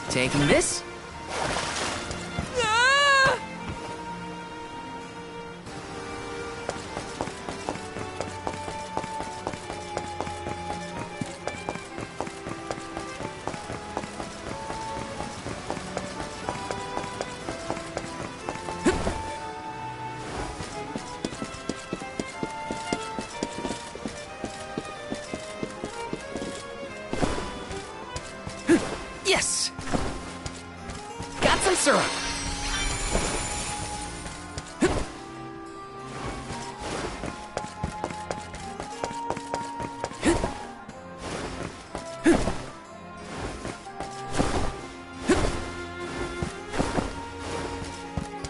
Taking this. Yes! Got some syrup!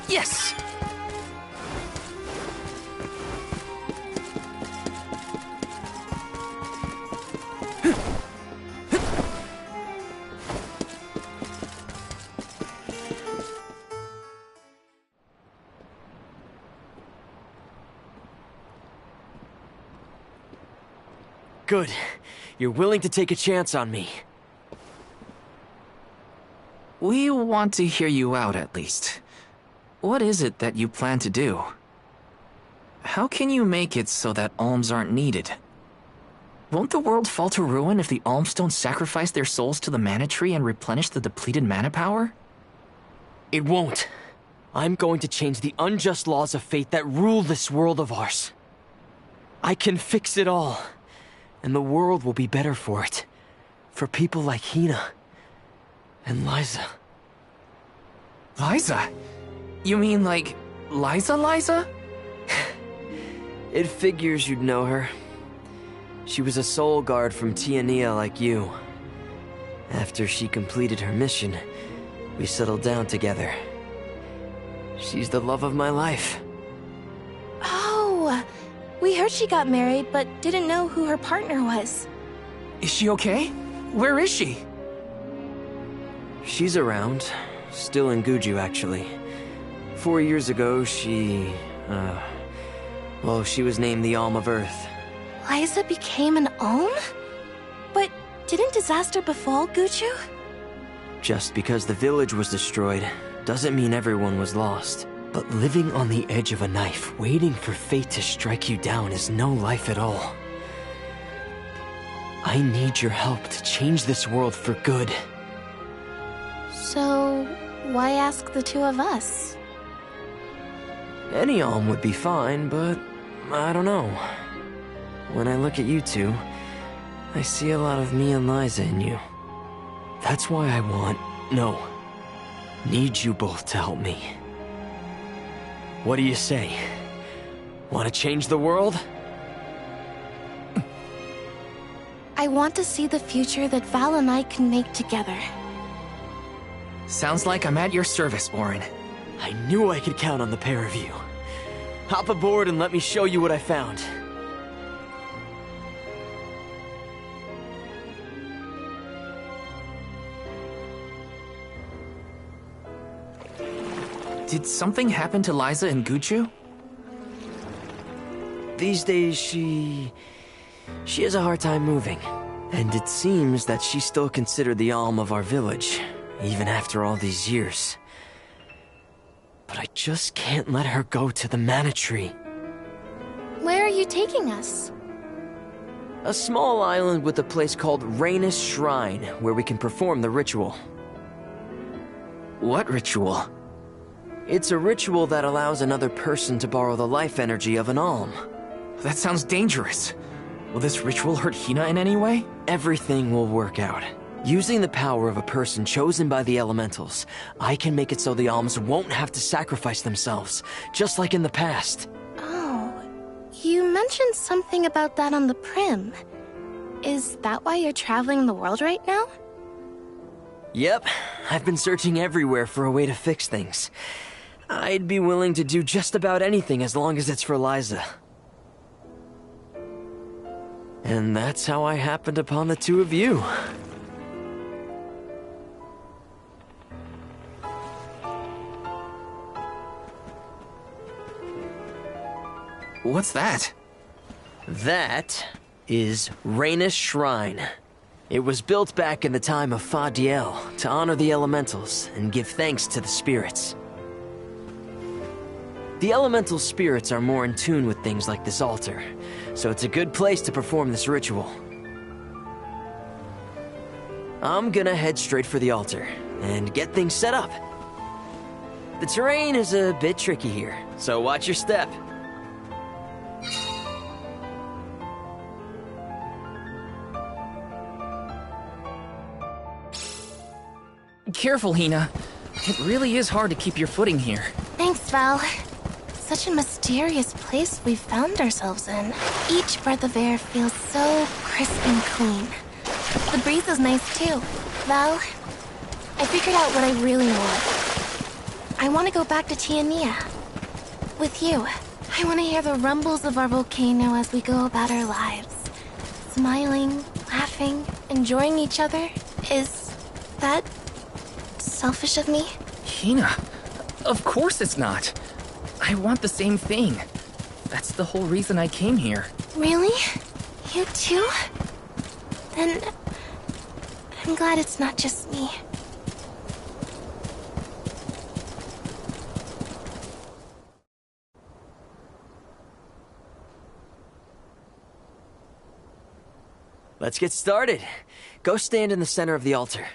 Yes! Good. You're willing to take a chance on me. We want to hear you out, at least. What is it that you plan to do? How can you make it so that alms aren't needed? Won't the world fall to ruin if the alms don't sacrifice their souls to the mana tree and replenish the depleted mana power? It won't. I'm going to change the unjust laws of fate that rule this world of ours. I can fix it all. And the world will be better for it. For people like Hina. And Liza. Liza? You mean like Liza? It figures you'd know her. She was a soul guard from Tiania like you. After she completed her mission, we settled down together. She's the love of my life. Oh, we heard she got married, but didn't know who her partner was. Is she okay? Where is she? She's around. Still in Guju, actually. 4 years ago, she was named the Alm of Earth. Liza became an Alm? But didn't disaster befall Guju? Just because the village was destroyed, doesn't mean everyone was lost. But living on the edge of a knife, waiting for fate to strike you down is no life at all. I need your help to change this world for good. So, why ask the two of us? Any alm would be fine, but I don't know. When I look at you two, I see a lot of me and Liza in you. That's why I need you both to help me. What do you say? Want to change the world? I want to see the future that Val and I can make together. Sounds like I'm at your service, Auron. I knew I could count on the pair of you. Hop aboard and let me show you what I found. Did something happen to Liza in Guju? These days, she has a hard time moving. And it seems that she's still considered the alm of our village, even after all these years. But I just can't let her go to the mana tree. Where are you taking us? A small island with a place called Rhaenys Shrine, where we can perform the ritual. What ritual? It's a ritual that allows another person to borrow the life energy of an alm. That sounds dangerous. Will this ritual hurt Hina in any way? Everything will work out. Using the power of a person chosen by the elementals, I can make it so the alms won't have to sacrifice themselves, just like in the past. Oh, you mentioned something about that on the Prim. Is that why you're traveling the world right now? Yep, I've been searching everywhere for a way to fix things. I'd be willing to do just about anything as long as it's for Liza. And that's how I happened upon the two of you. What's that? That is Rhaenys Shrine. It was built back in the time of Fadiel to honor the elementals and give thanks to the spirits. The elemental spirits are more in tune with things like this altar, so it's a good place to perform this ritual. I'm gonna head straight for the altar and get things set up. The terrain is a bit tricky here, so watch your step. Careful, Hina. It really is hard to keep your footing here. Thanks, Val. Such a mysterious place we've found ourselves in. Each breath of air feels so crisp and clean. The breeze is nice too. Val, I figured out what I really want. I want to go back to Tiania. With you. I want to hear the rumbles of our volcano as we go about our lives. Smiling, laughing, enjoying each other. Is that selfish of me? Hina, of course it's not. I want the same thing. That's the whole reason I came here. Really? You too? Then I'm glad it's not just me. Let's get started. Go stand in the center of the altar.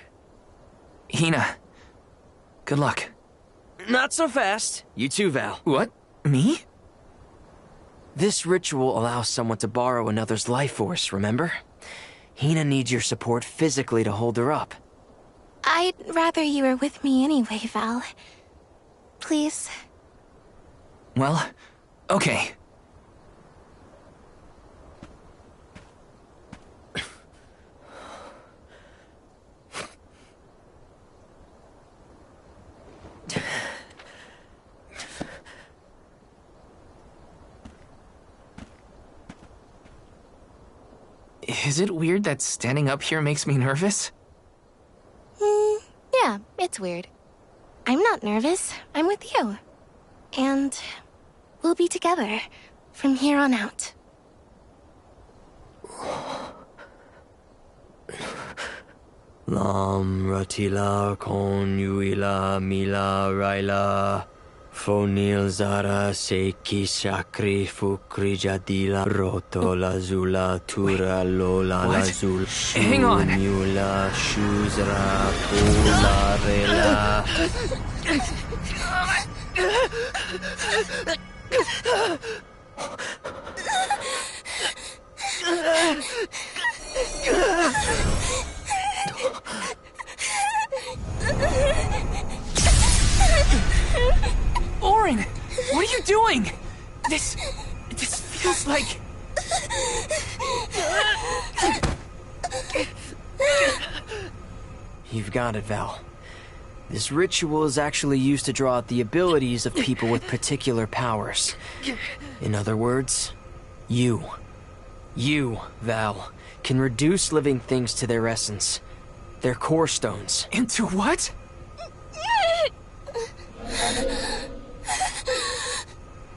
Hina, good luck. Not so fast. You too, Val. What? Me? This ritual allows someone to borrow another's life force, remember? Hina needs your support physically to hold her up. I'd rather you were with me anyway, Val. Please. Well, okay. Is it weird that standing up here makes me nervous? Yeah, it's weird. I'm not nervous. I'm with you. And we'll be together from here on out. Lam Ratila Kon Yuila Mila Raila Fonil Zara Seiki Shakri Fukri Jadila Roto Lazula Tura Lola What? Lazul Hang on. Shunula Shuzra Pula Rela. Auron! What are you doing? This feels like... You've got it, Val. This ritual is actually used to draw out the abilities of people with particular powers. In other words, you, Val, can reduce living things to their essence. Their core stones. Into what?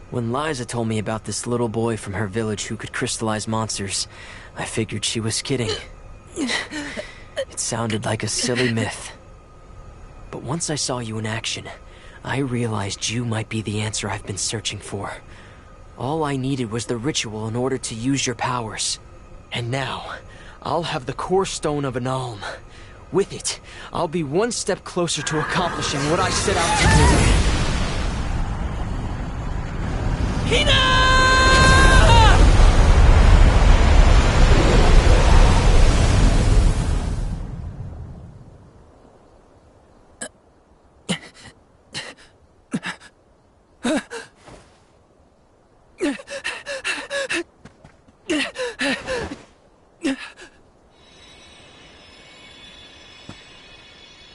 When Liza told me about this little boy from her village who could crystallize monsters, I figured she was kidding. It sounded like a silly myth. But once I saw you in action, I realized you might be the answer I've been searching for. All I needed was the ritual in order to use your powers. And now, I'll have the core stone of an Alm. With it, I'll be one step closer to accomplishing what I set out to do. Hina!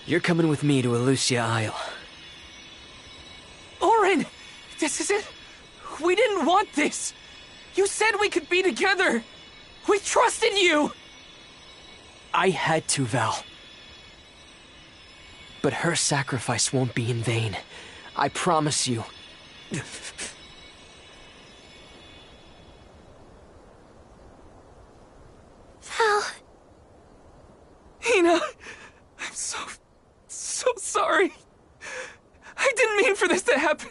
You're coming with me to Elucia Isle. Auron! This isn't... We didn't want this! You said we could be together! We trusted you! I had to, Val. But her sacrifice won't be in vain. I promise you. Val, I'm so sorry. I didn't mean for this to happen.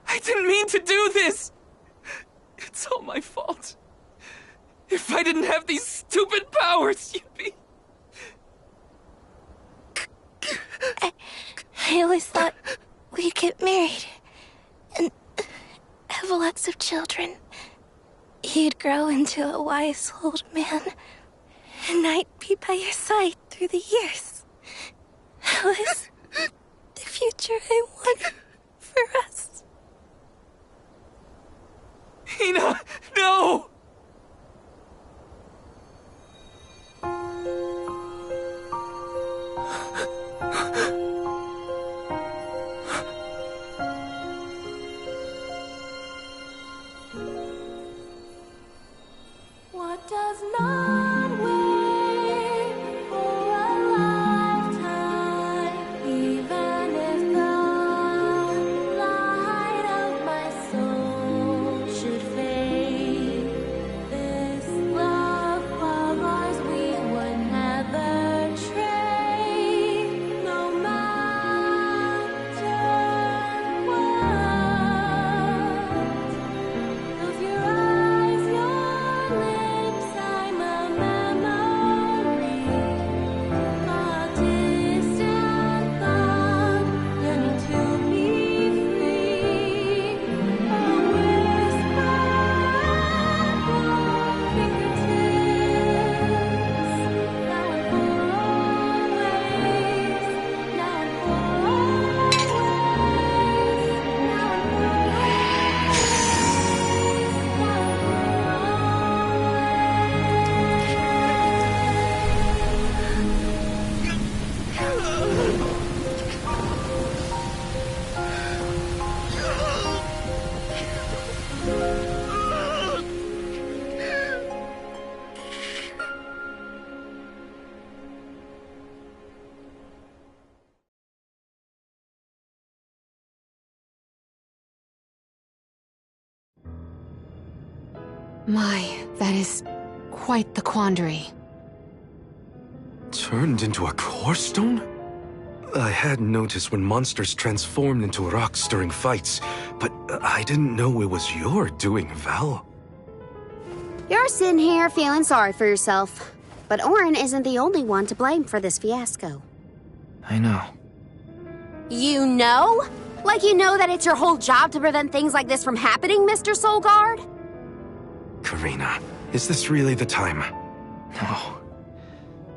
I didn't mean to do this. It's all my fault. If I didn't have these stupid powers, you'd be... I always thought we'd get married and have lots of children. You'd grow into a wise old man, and I'd be by your side through the years. That was the future I wanted for us. Hina, no! What does not wait for a lifetime, even if the light of my soul should fade? This love of ours we would never trade, no matter what. Close your eyes, your lips, I'm a memory, a distant thought, yearning to be free, a whisper at your fingertips, now and for always, now and for always, now and for My, that is quite the quandary. Turned into a core stone? I had noticed when monsters transformed into rocks during fights, but I didn't know it was your doing, Val. You're sitting here feeling sorry for yourself. But Auron isn't the only one to blame for this fiasco. I know. You know? Like you know that it's your whole job to prevent things like this from happening, Mr. Soulguard? Karina, is this really the time? No.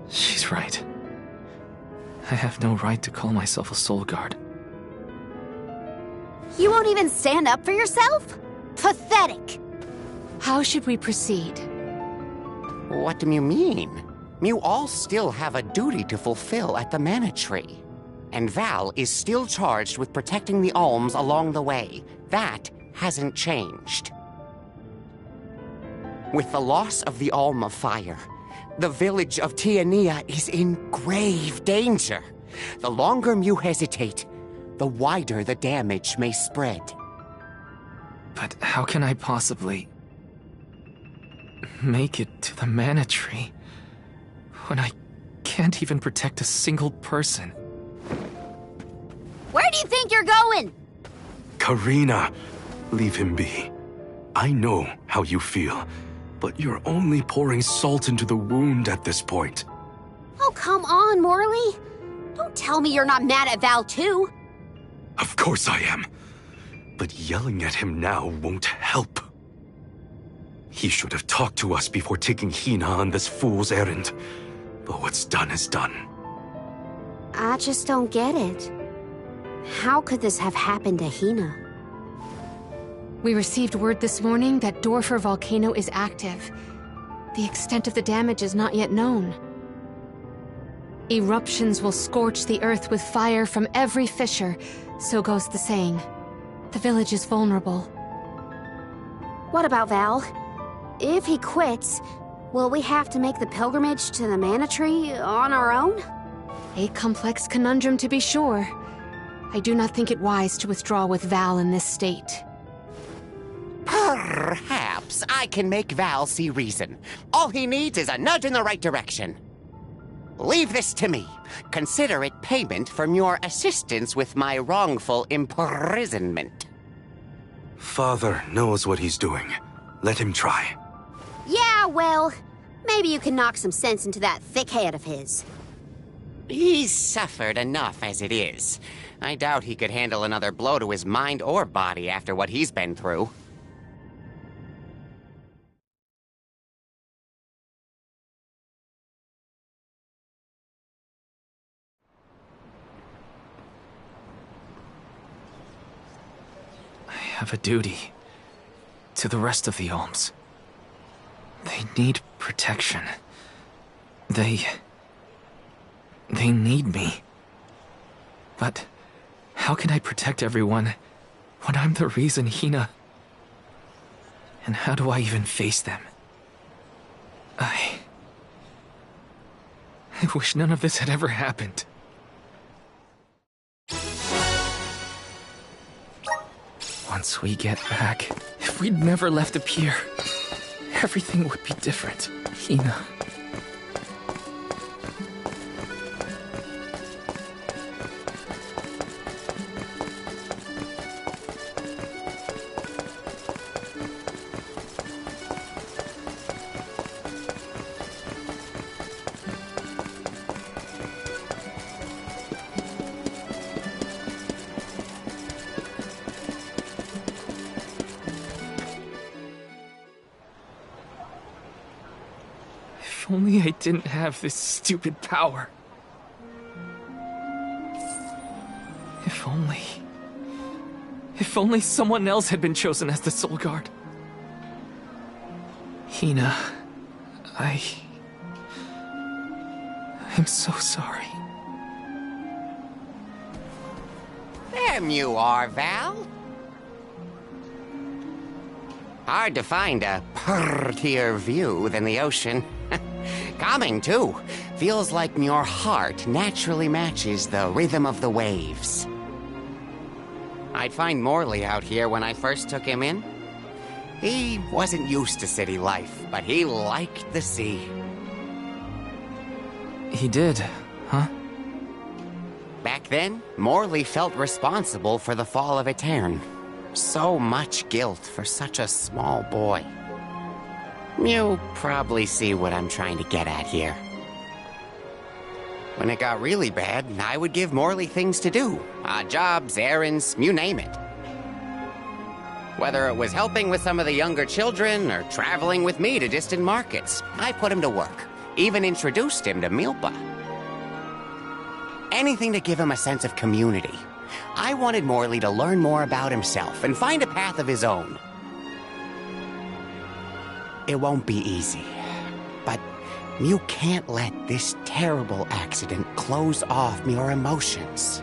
She's right. I have no right to call myself a soul guard. You won't even stand up for yourself? Pathetic! How should we proceed? What do you mean? You all still have a duty to fulfill at the Mana Tree. And Val is still charged with protecting the Alms along the way. That hasn't changed. With the loss of the Alm of Fire, the village of Tiania is in grave danger. The longer you hesitate, the wider the damage may spread. But how can I possibly make it to the Mana Tree when I can't even protect a single person? Where do you think you're going? Karina, leave him be. I know how you feel, but you're only pouring salt into the wound at this point. Oh, come on, Morley. Don't tell me you're not mad at Val, too. Of course I am. But yelling at him now won't help. He should have talked to us before taking Hina on this fool's errand. But what's done is done. I just don't get it. How could this have happened to Hina? We received word this morning that Dorfer Volcano is active. The extent of the damage is not yet known. Eruptions will scorch the earth with fire from every fissure, so goes the saying. The village is vulnerable. What about Val? If he quits, will we have to make the pilgrimage to the Mana Tree on our own? A complex conundrum to be sure. I do not think it wise to withdraw with Val in this state. Perhaps I can make Val see reason. All he needs is a nudge in the right direction. Leave this to me. Consider it payment from your assistance with my wrongful imprisonment. Father knows what he's doing. Let him try. Yeah, well, maybe you can knock some sense into that thick head of his. He's suffered enough as it is. I doubt he could handle another blow to his mind or body after what he's been through. I have a duty to the rest of the Alms. They need protection. They need me. But how can I protect everyone when I'm the reason Hina... And how do I even face them? I wish none of this had ever happened. Once we get back, if we'd never left the pier, everything would be different. Hina. If only I didn't have this stupid power. If only someone else had been chosen as the Soul Guard. Hina, I'm so sorry. There you are, Val. Hard to find a prettier view than the ocean. Calming, too. Feels like your heart naturally matches the rhythm of the waves. I'd find Morley out here when I first took him in. He wasn't used to city life, but he liked the sea. He did, huh? Back then, Morley felt responsible for the fall of Aetern. So much guilt for such a small boy. You'll probably see what I'm trying to get at here. When it got really bad, I would give Morley things to do. Odd jobs, errands, you name it. Whether it was helping with some of the younger children or traveling with me to distant markets, I put him to work. Even introduced him to Milpa. Anything to give him a sense of community. I wanted Morley to learn more about himself and find a path of his own. It won't be easy, but you can't let this terrible accident close off your emotions.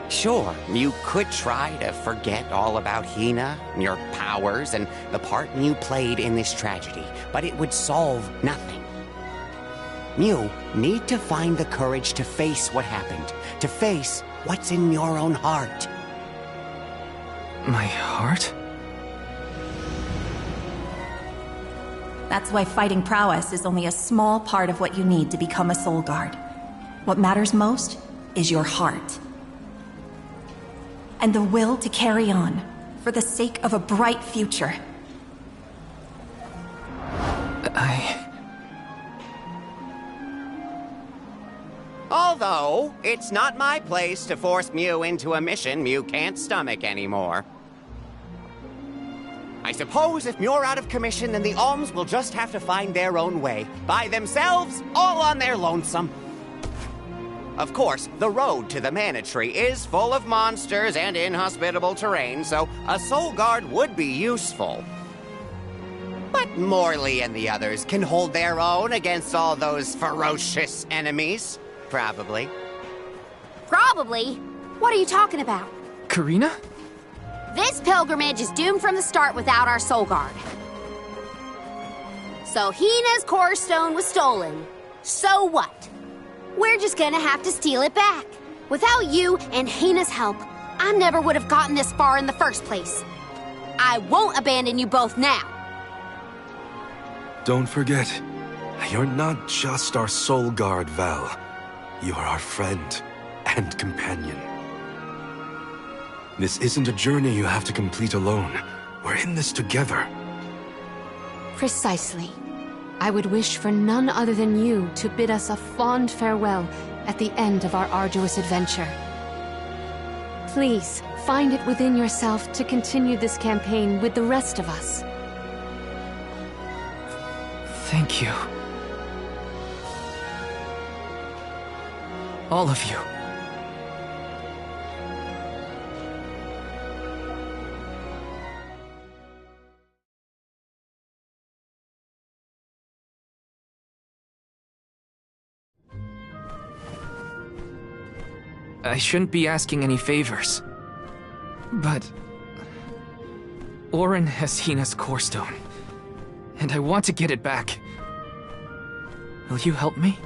Sure, you could try to forget all about Hina, your powers, and the part you played in this tragedy, but it would solve nothing. You need to find the courage to face what happened, to face what's in your own heart. My heart? That's why fighting prowess is only a small part of what you need to become a Soul Guard. What matters most is your heart. And the will to carry on, for the sake of a bright future. Although, it's not my place to force Mew into a mission Mew can't stomach anymore. I suppose if Muir out of commission, then the Alms will just have to find their own way. By themselves, all on their lonesome. Of course, the road to the Mana Tree is full of monsters and inhospitable terrain, so a Soul Guard would be useful. But Morley and the others can hold their own against all those ferocious enemies. Probably. Probably? What are you talking about? Karina? This pilgrimage is doomed from the start without our Soul Guard. So Hina's core stone was stolen. So what? We're just gonna have to steal it back. Without you and Hina's help, I never would have gotten this far in the first place. I won't abandon you both now. Don't forget, You're not just our soul guard, Val. You are our friend and companion. This isn't a journey you have to complete alone. We're in this together. Precisely. I would wish for none other than you to bid us a fond farewell at the end of our arduous adventure. Please, find it within yourself to continue this campaign with the rest of us. Thank you. All of you. I shouldn't be asking any favors, but Auron has Hina's core stone, and I want to get it back. Will you help me?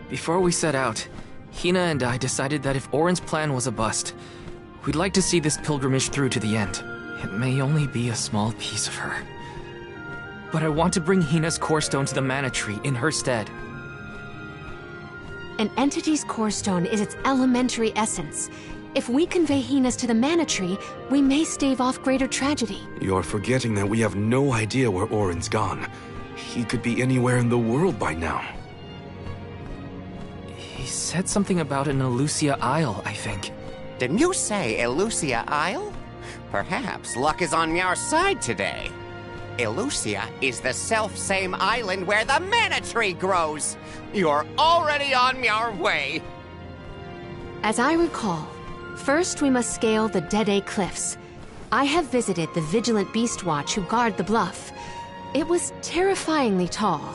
Before we set out, Hina and I decided that if Auron's plan was a bust, we'd like to see this pilgrimage through to the end. It may only be a small piece of her, but I want to bring Hina's core stone to the Mana Tree in her stead. An entity's core stone is its elementary essence. If we convey Hina's to the Mana Tree, we may stave off greater tragedy. You're forgetting that we have no idea where Auron's gone. He could be anywhere in the world by now. He said something about an Elusia Isle, I think. Didn't you say Elusia Isle? Perhaps luck is on your side today. Elusia is the self-same island where the Mana Tree grows. You're already on your way. As I recall, first we must scale the Dede Cliffs. I have visited the Vigilant Beast Watch who guard the bluff. It was terrifyingly tall.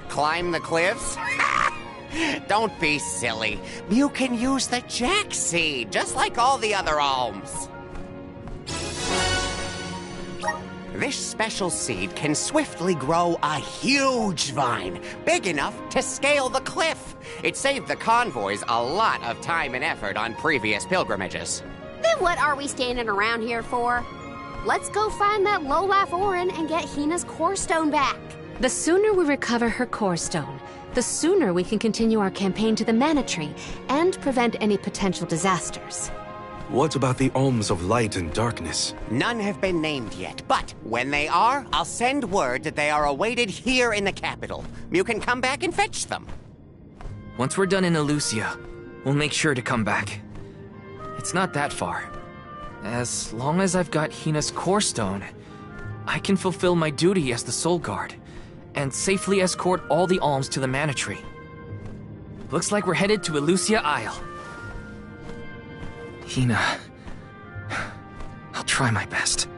Climb the cliffs? Don't be silly. You can use the Jack Seed, just like all the other alms. This special seed can swiftly grow a huge vine, big enough to scale the cliff. It saved the convoys a lot of time and effort on previous pilgrimages. Then what are we standing around here for? Let's go find that lowlife Auron and get Hina's core stone back. The sooner we recover her core stone, the sooner we can continue our campaign to the Mana Tree and prevent any potential disasters. What about the alms of light and darkness? None have been named yet, but when they are, I'll send word that they are awaited here in the capital. You can come back and fetch them. Once we're done in Elusia, we'll make sure to come back. It's not that far. As long as I've got Hina's core stone, I can fulfill my duty as the Soul Guard and safely escort all the alms to the Mana Tree. Looks like we're headed to Elusia Isle. Hina, I'll try my best.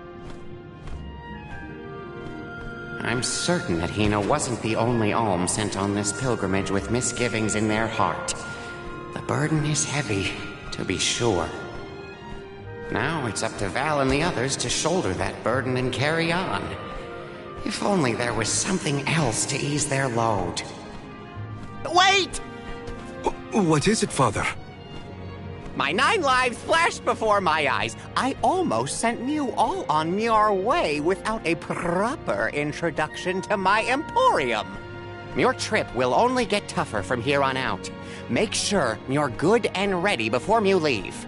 I'm certain that Hina wasn't the only alm sent on this pilgrimage with misgivings in their heart. The burden is heavy, to be sure. Now it's up to Val and the others to shoulder that burden and carry on. If only there was something else to ease their load. Wait! What is it, Father? My 9 lives flashed before my eyes. I almost sent you all on your way without a proper introduction to my Emporium. Your trip will only get tougher from here on out. Make sure you're good and ready before you leave.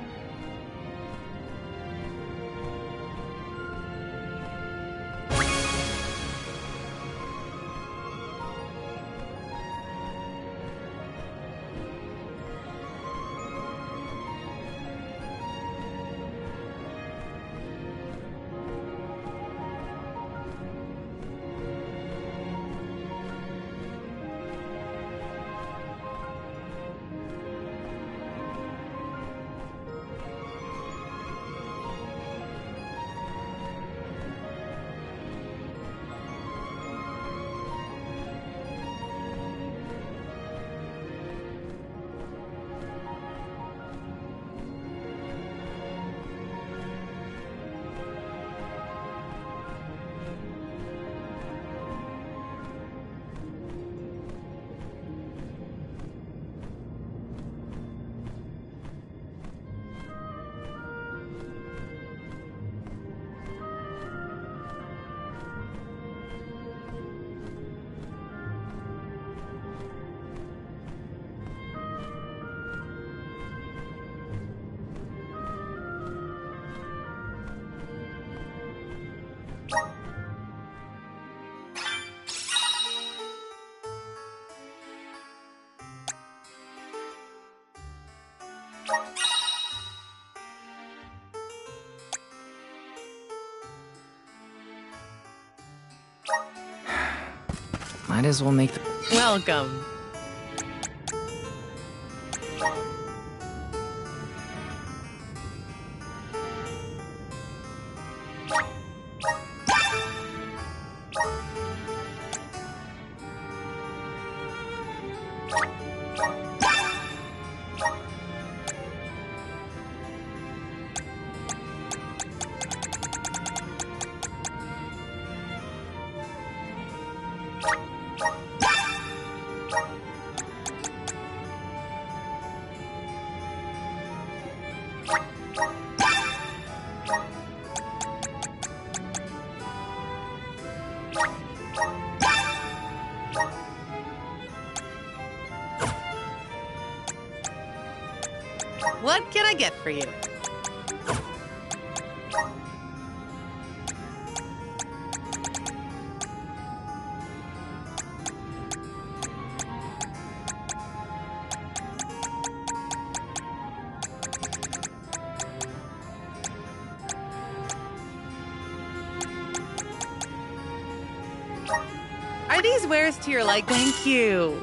Might as well make the... Welcome. What can I get for you? Are these wares to your liking? Thank you.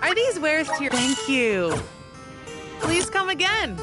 Are these wares to your... Thank you. Please come again.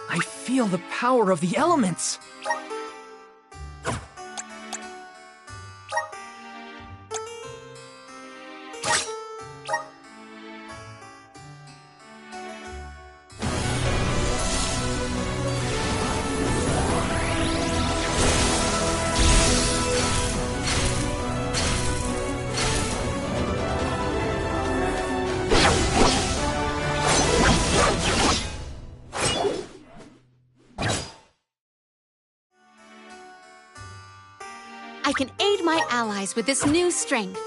I feel the power of the elements! I can aid my allies with this new strength.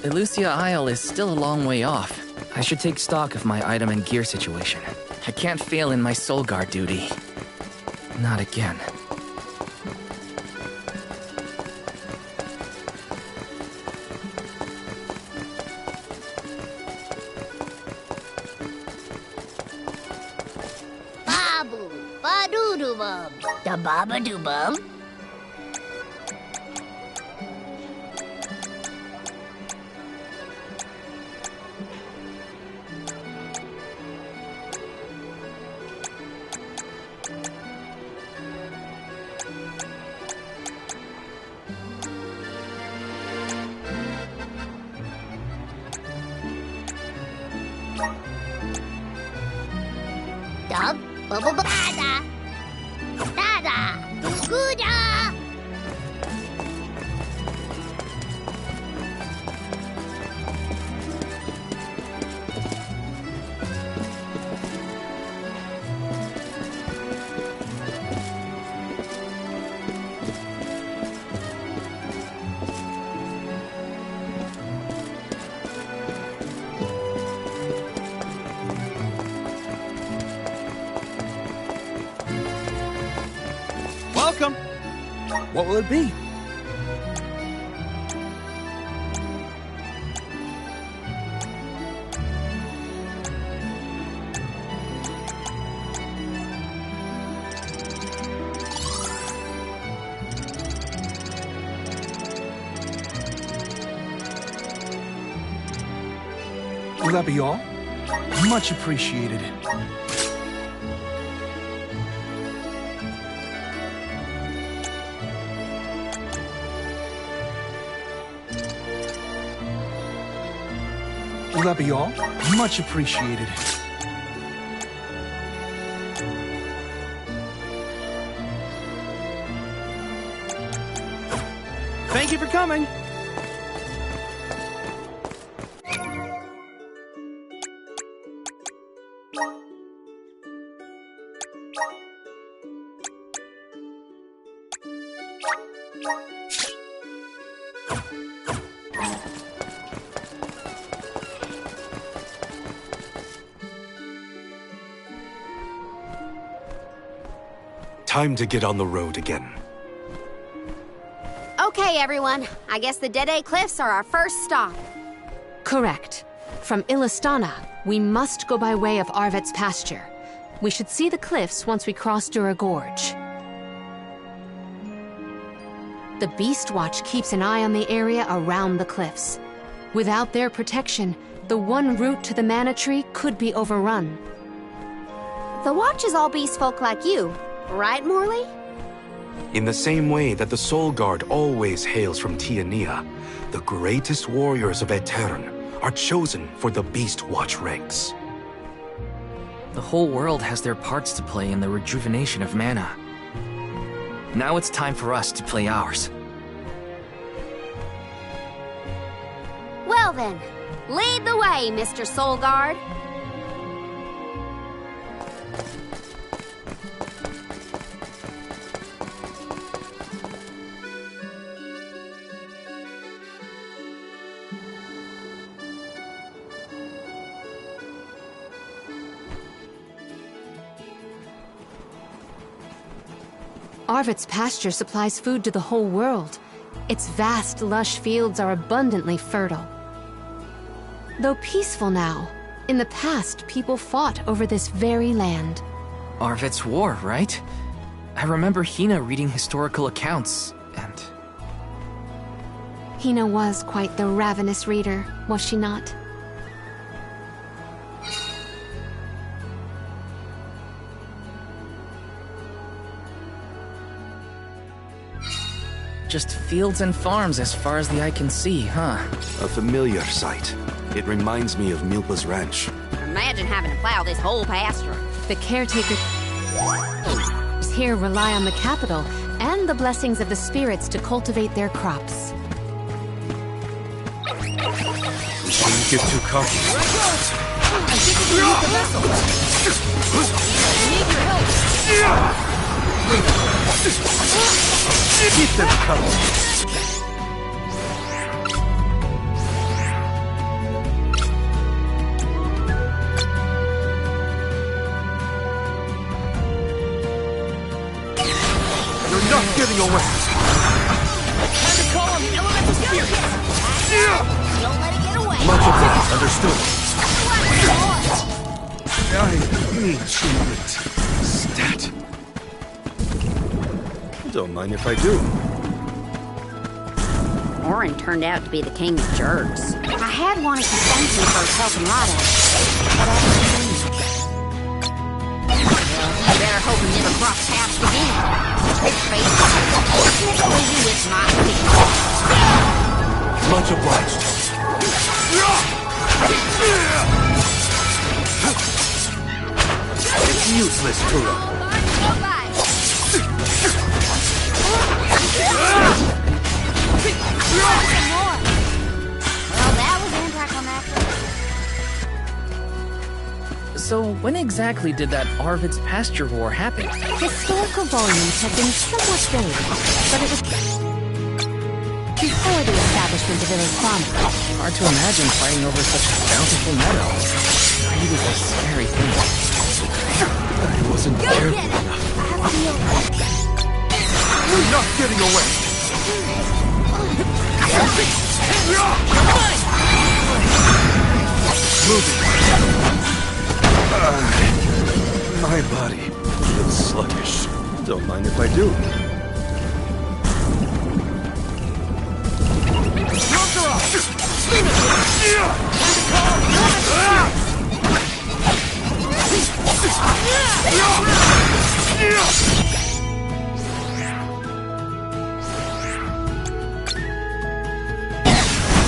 Elusia Isle is still a long way off. I should take stock of my item and gear situation. I can't fail in my Soul Guard duty. Not again. Babu, ba-doo-doo-bum, da baba-doo-bum. Dub, bubba-bada, da-da, goo-da. Welcome! What will it be? Will that be all? Much appreciated. Will that be all? Much appreciated. Thank you for coming. Time to get on the road again. Okay, everyone. I guess the Dede Cliffs are our first stop. Correct. From Illistana, we must go by way of Arvet's pasture. We should see the cliffs once we cross Dura Gorge. The Beast Watch keeps an eye on the area around the cliffs. Without their protection, the one route to the Mana Tree could be overrun. The Watch is all beast folk like you, right, Morley? In the same way that the Soul Guard always hails from Tiania, the greatest warriors of Aetern are chosen for the Beast Watch ranks. The whole world has their parts to play in the rejuvenation of mana. Now it's time for us to play ours. Well then, lead the way, Mr. Soul Guard. Arvet's pasture supplies food to the whole world. Its vast, lush fields are abundantly fertile. Though peaceful now, in the past people fought over this very land. Arvet's war, right? I remember Hina reading historical accounts, and... Hina was quite the ravenous reader, was she not? Just fields and farms as far as the eye can see, huh? A familiar sight. It reminds me of Milpa's ranch. Imagine having to plow this whole pasture. The caretakers here rely on the capital and the blessings of the spirits to cultivate their crops. We shouldn't get too cocky. I think we can use the vessel. We need your help. Keep them coming. You're not getting away. Time to call on the elemental spirit. Don't let it get away. Much of that understood. I need treatment. Stat. Don't mind if I do. Orin turned out to be the king of jerks. I had wanted to thank him for his help in Rada, but I didn't. Well, you better hope we never cross paths again. His face is with my feet. Much obliged. It's useless, Tura. Well, that was anticlimactic. So when exactly did that Arvid's pasture war happen? Historical volumes have been somewhat vague, but it was before the establishment of Illusana. Hard to imagine fighting over such a bountiful meadow. Greed is a scary thing. I wasn't careful enough. You're not getting away. Moving. My body feels sluggish. Don't mind if I do.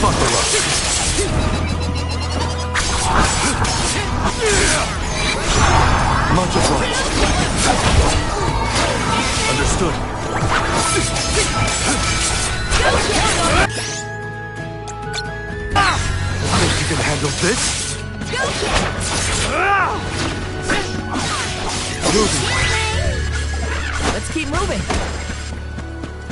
Buckle up. Much obliged. Understood. Think you can handle this? Moving. Let's keep moving.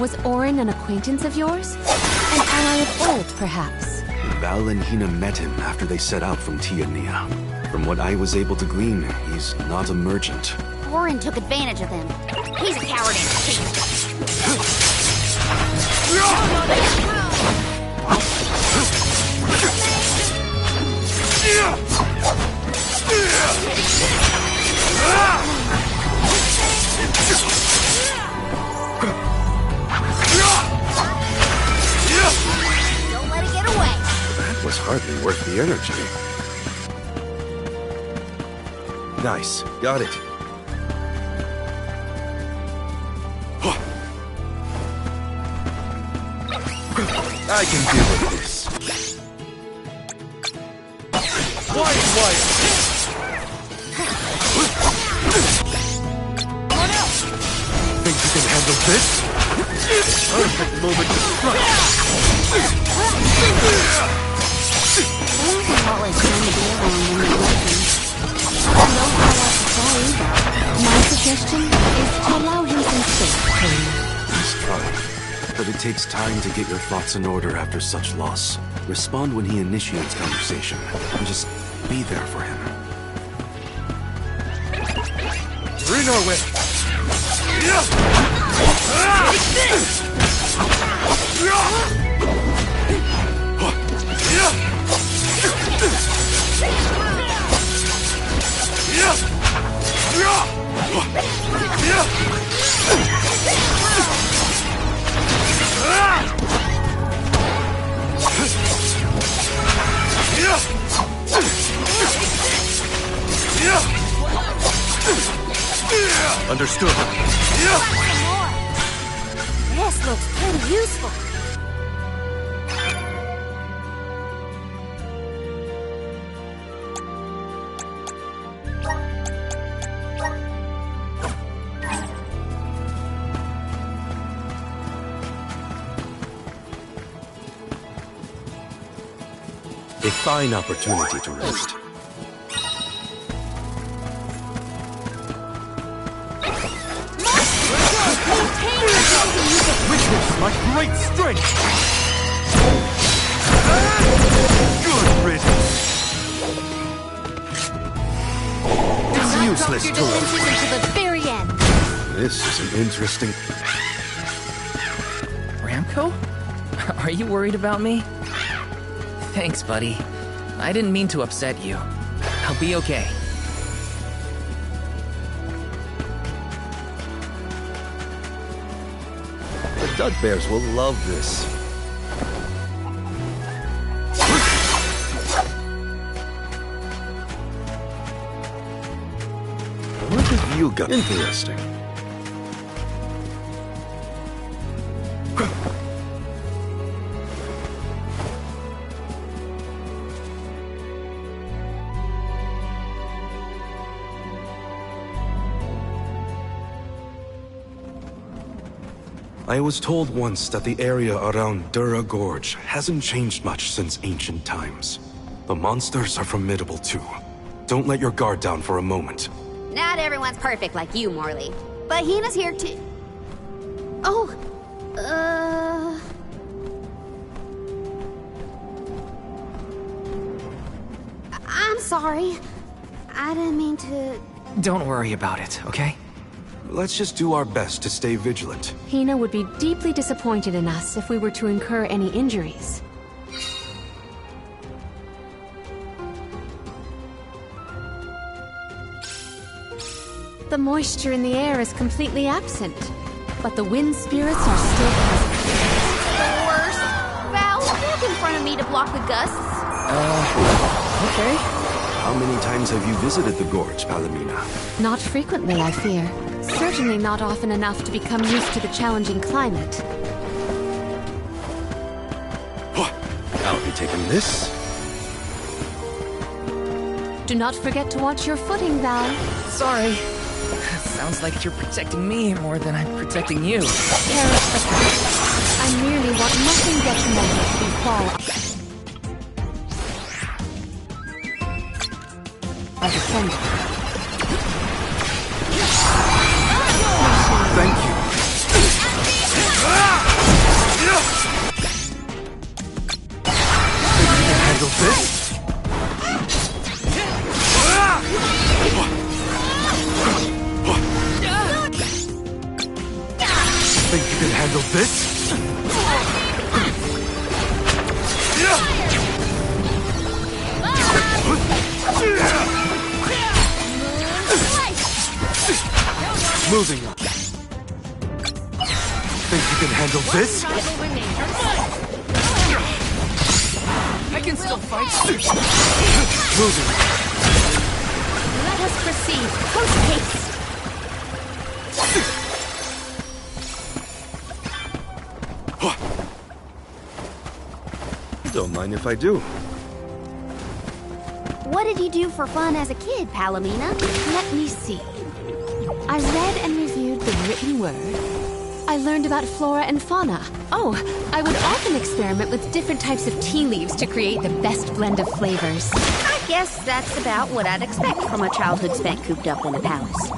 Was Orin an acquaintance of yours? An ally of old, perhaps? Val and Hina met him after they set out from Tiania. From what I was able to glean, he's not a merchant. Orin took advantage of them. He's a coward and a cheat. Don't let it get away. That was hardly worth the energy. Nice. Got it. I can deal with this. Quiet. Think you can handle this? Perfect moment to strike. All is going to be alone when you're working. I don't know what to say. My suggestion is to allow him some space, Karina. He's trying, but it takes time to get your thoughts in order after such loss. Respond when he initiates conversation, and just be there for him. We're in our way. Take this! Understood. Yes, looks pretty useful. A fine opportunity to rest. Witness my great strength! Good riddance! It's useless to us. Until the very end. This is an interesting... Ramco? Are you worried about me? Thanks, buddy. I didn't mean to upset you. I'll be okay. The Dud Bears will love this. What have you got? Interesting. I was told once that the area around Dura Gorge hasn't changed much since ancient times. The monsters are formidable too. Don't let your guard down for a moment. Not everyone's perfect like you, Morley. But Hina's here too. Oh, I'm sorry. I didn't mean to... Don't worry about it, okay? Let's just do our best to stay vigilant. Hina would be deeply disappointed in us if we were to incur any injuries. The moisture in the air is completely absent, but the wind spirits are still present. Worse. Val, walk in front of me to block the gusts. Okay. How many times have you visited the gorge, Palomina? Not frequently, I fear. Certainly not often enough to become used to the challenging climate. I'll be taking this. Do not forget to watch your footing, Val. Sorry. Sounds like you're protecting me more than I'm protecting you. Perish the past. I merely want nothing detrimental to befall our defender. Thank you. Handle this? Think you can handle this? Moving on. Think you can handle this? I can still fight. Moving on. Let us proceed. Post haste. Don't mind if I do. What did you do for fun as a kid, Palomina? Let me see. I read and reviewed the written word. I learned about flora and fauna. Oh, I would often experiment with different types of tea leaves to create the best blend of flavors. I guess that's about what I'd expect from a childhood spent cooped up in a palace.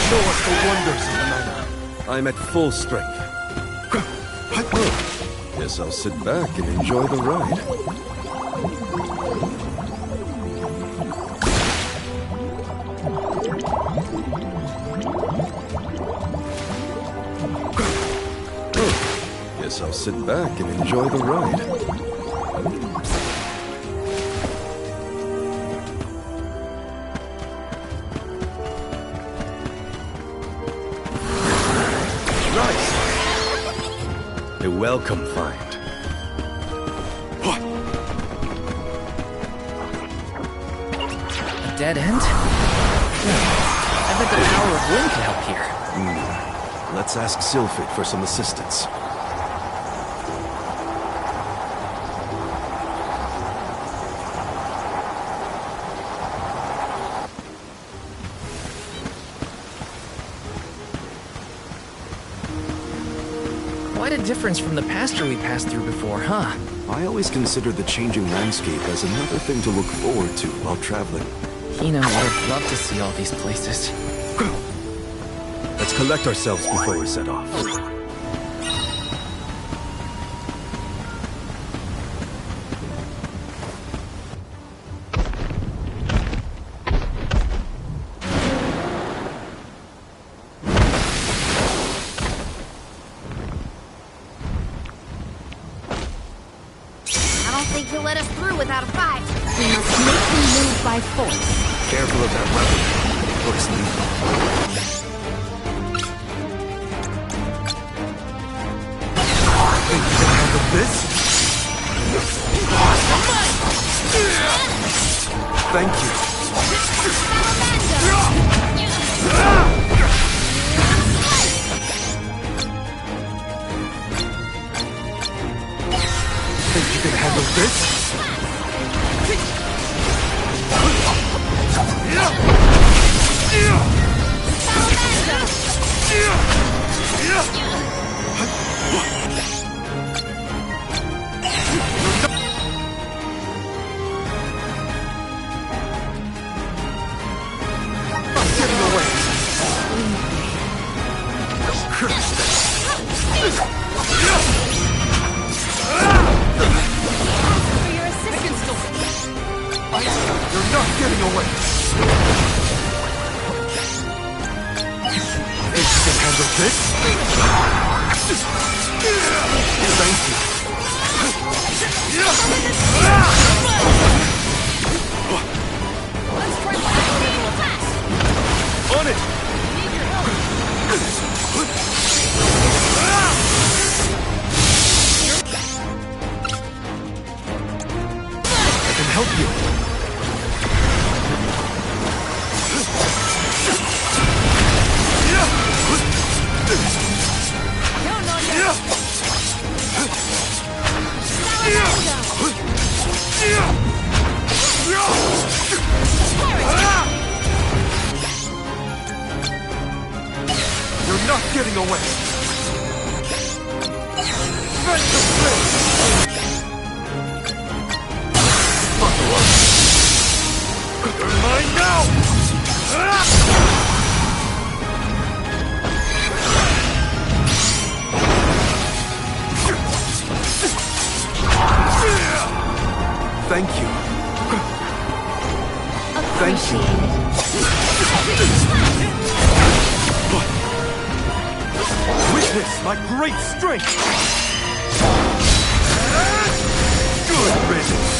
Show us the wonders of the manor. I'm at full strength. Oh, guess I'll sit back and enjoy the ride. Oh, guess I'll sit back and enjoy the ride. A welcome find. dead end? I bet the power of wind could help here. Let's ask Sylphid for some assistance. Quite a difference from the pasture we passed through before, huh? I always consider the changing landscape as another thing to look forward to while traveling. Hina would have loved to see all these places. Let's collect ourselves before we set off. I don't think he'll let us through without a fight. We must make him move by force. Careful of that weapon. It looks lethal. Think you can handle this? Thank you. Think you can handle this? You're not getting away! Think you can handle this? Thank you. On it! I can help you. You're not getting away! Vent the flame! Buckle up! You're mine now! Thank you. Thank you. Witness my great strength! Good riddance!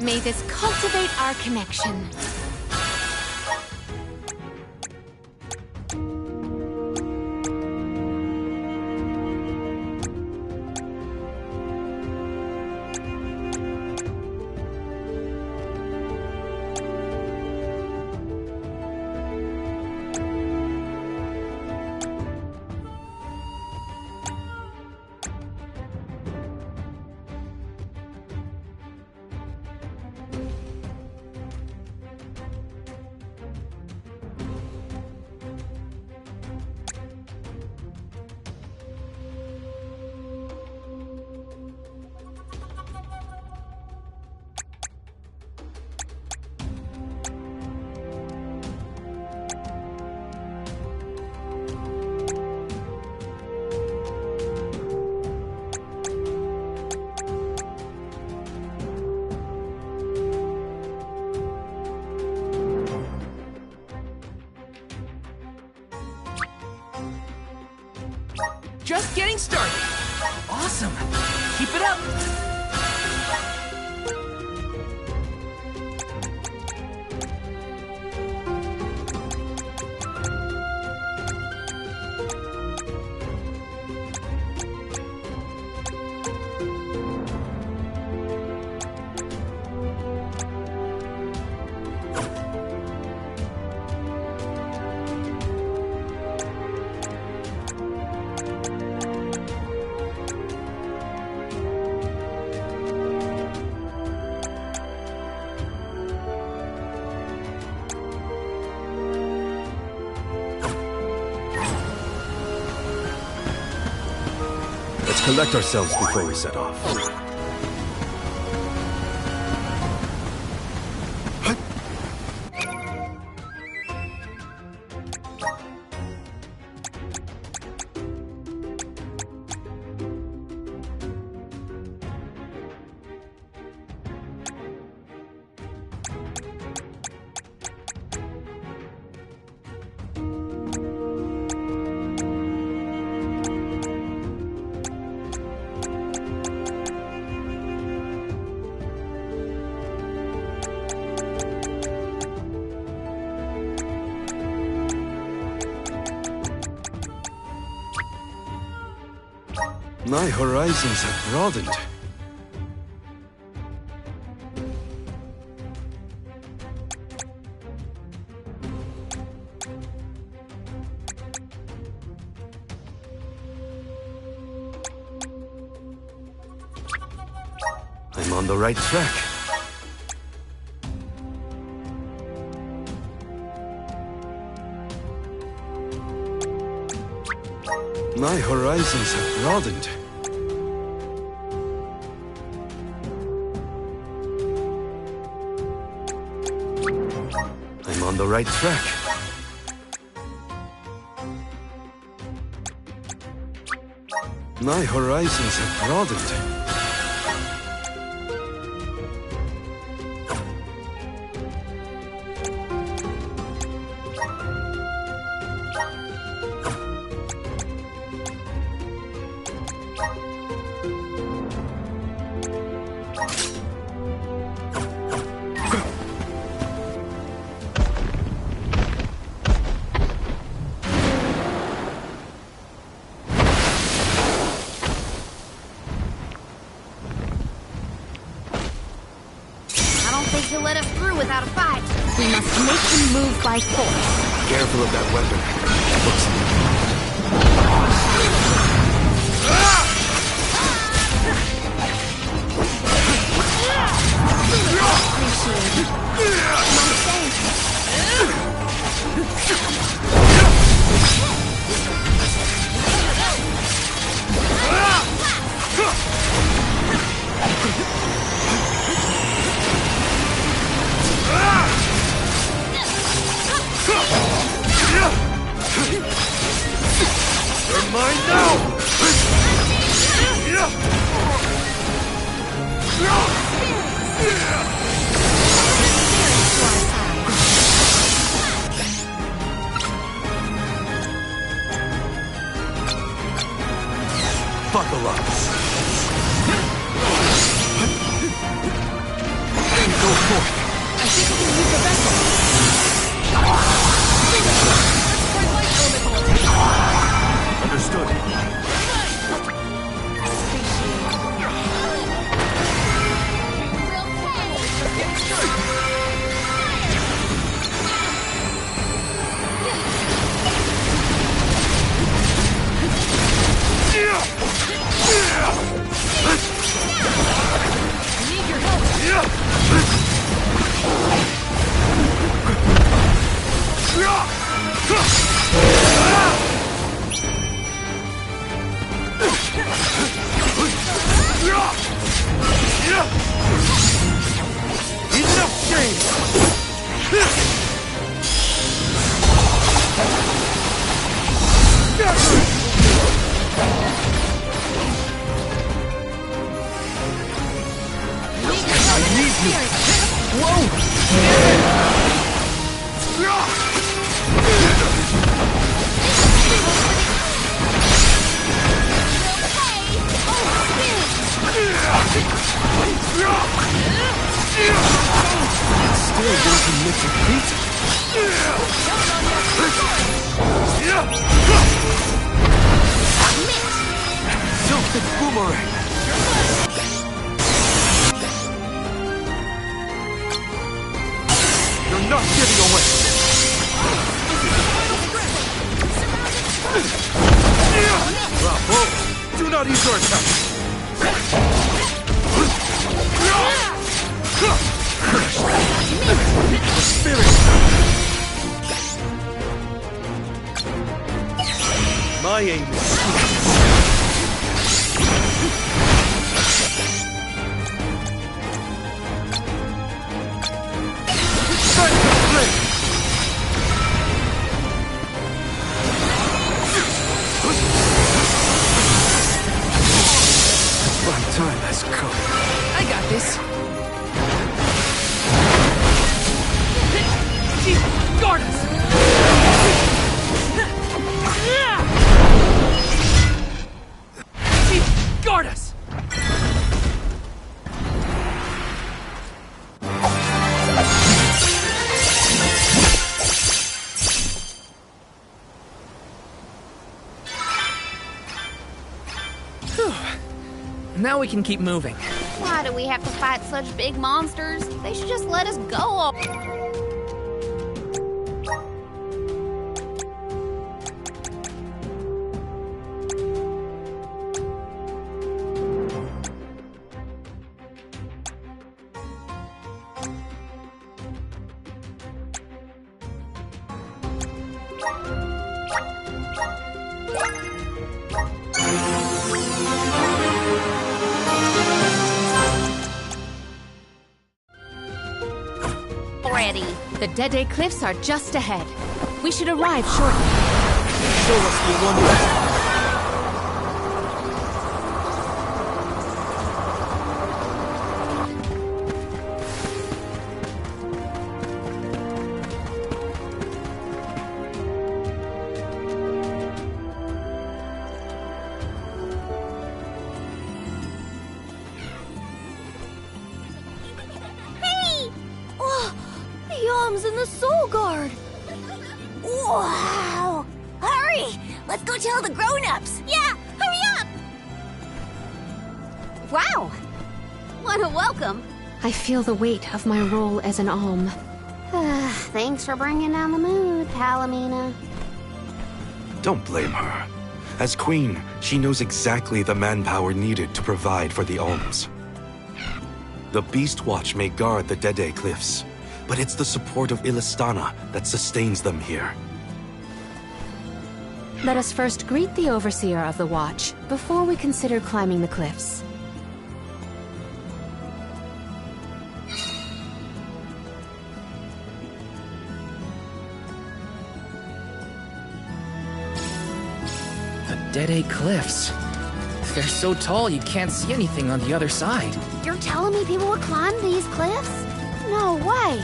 May this cultivate our connection. Just getting started. Awesome. Keep it up. Collect ourselves before we set off. My horizons have broadened. I'm on the right track. My horizons have broadened. I'm on the right track. My horizons have broadened. He'll let us through without a fight. We must make him move by force. Careful of that weapon. You're mine now! Commit defeat? Silk boomerang! You're not getting away! Bravo! Do not ease your attack! Spirit! My aim is My time has come. I got this. Chief, guard us! Chief, guard us! Now we can keep moving. Why do we have to fight such big monsters? They should just let us go. Ready. The Dede Cliffs are just ahead. We should arrive shortly. show us the wonders. And the Soul Guard! Wow! Hurry! Let's go tell the grown-ups! Yeah! Hurry up! Wow! What a welcome! I feel the weight of my role as an Alm. Thanks for bringing down the mood, Palomina. Don't blame her. As queen, she knows exactly the manpower needed to provide for the Alms. The Beast Watch may guard the Dede Cliffs, but it's the support of Illistana that sustains them here. Let us first greet the Overseer of the Watch before we consider climbing the cliffs. The Dede Cliffs. They're so tall you can't see anything on the other side. You're telling me people would climb these cliffs? No way!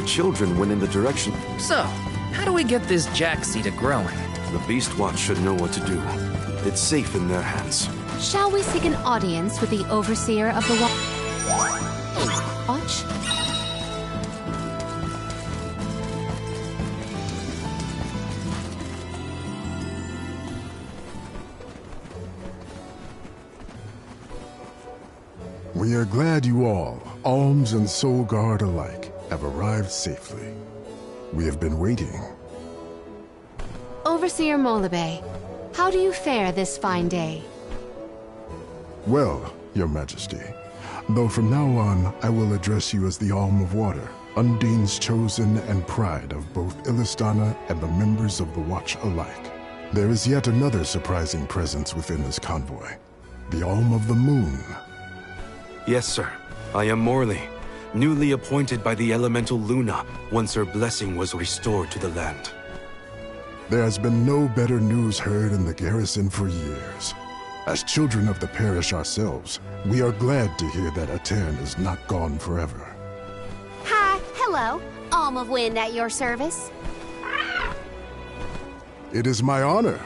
The children went in the direction. So, how do we get this jack seat growing? The Beast Watch should know what to do. It's safe in their hands. Shall we seek an audience with the Overseer of the Watch? We are glad you all, Alms and Soul Guard alike, have arrived safely. We have been waiting. Overseer Molibe, how do you fare this fine day? Well, Your Majesty, though from now on I will address you as the Alm of Water, Undine's chosen and pride of both Illistana and the members of the Watch alike. There is yet another surprising presence within this convoy, the Alm of the Moon. Yes, sir. I am Morley, newly appointed by the elemental Luna once her blessing was restored to the land. There has been no better news heard in the garrison for years. As children of the parish ourselves, we are glad to hear that Aetern is not gone forever. Hi, hello. Alm of Wind at your service. It is my honor.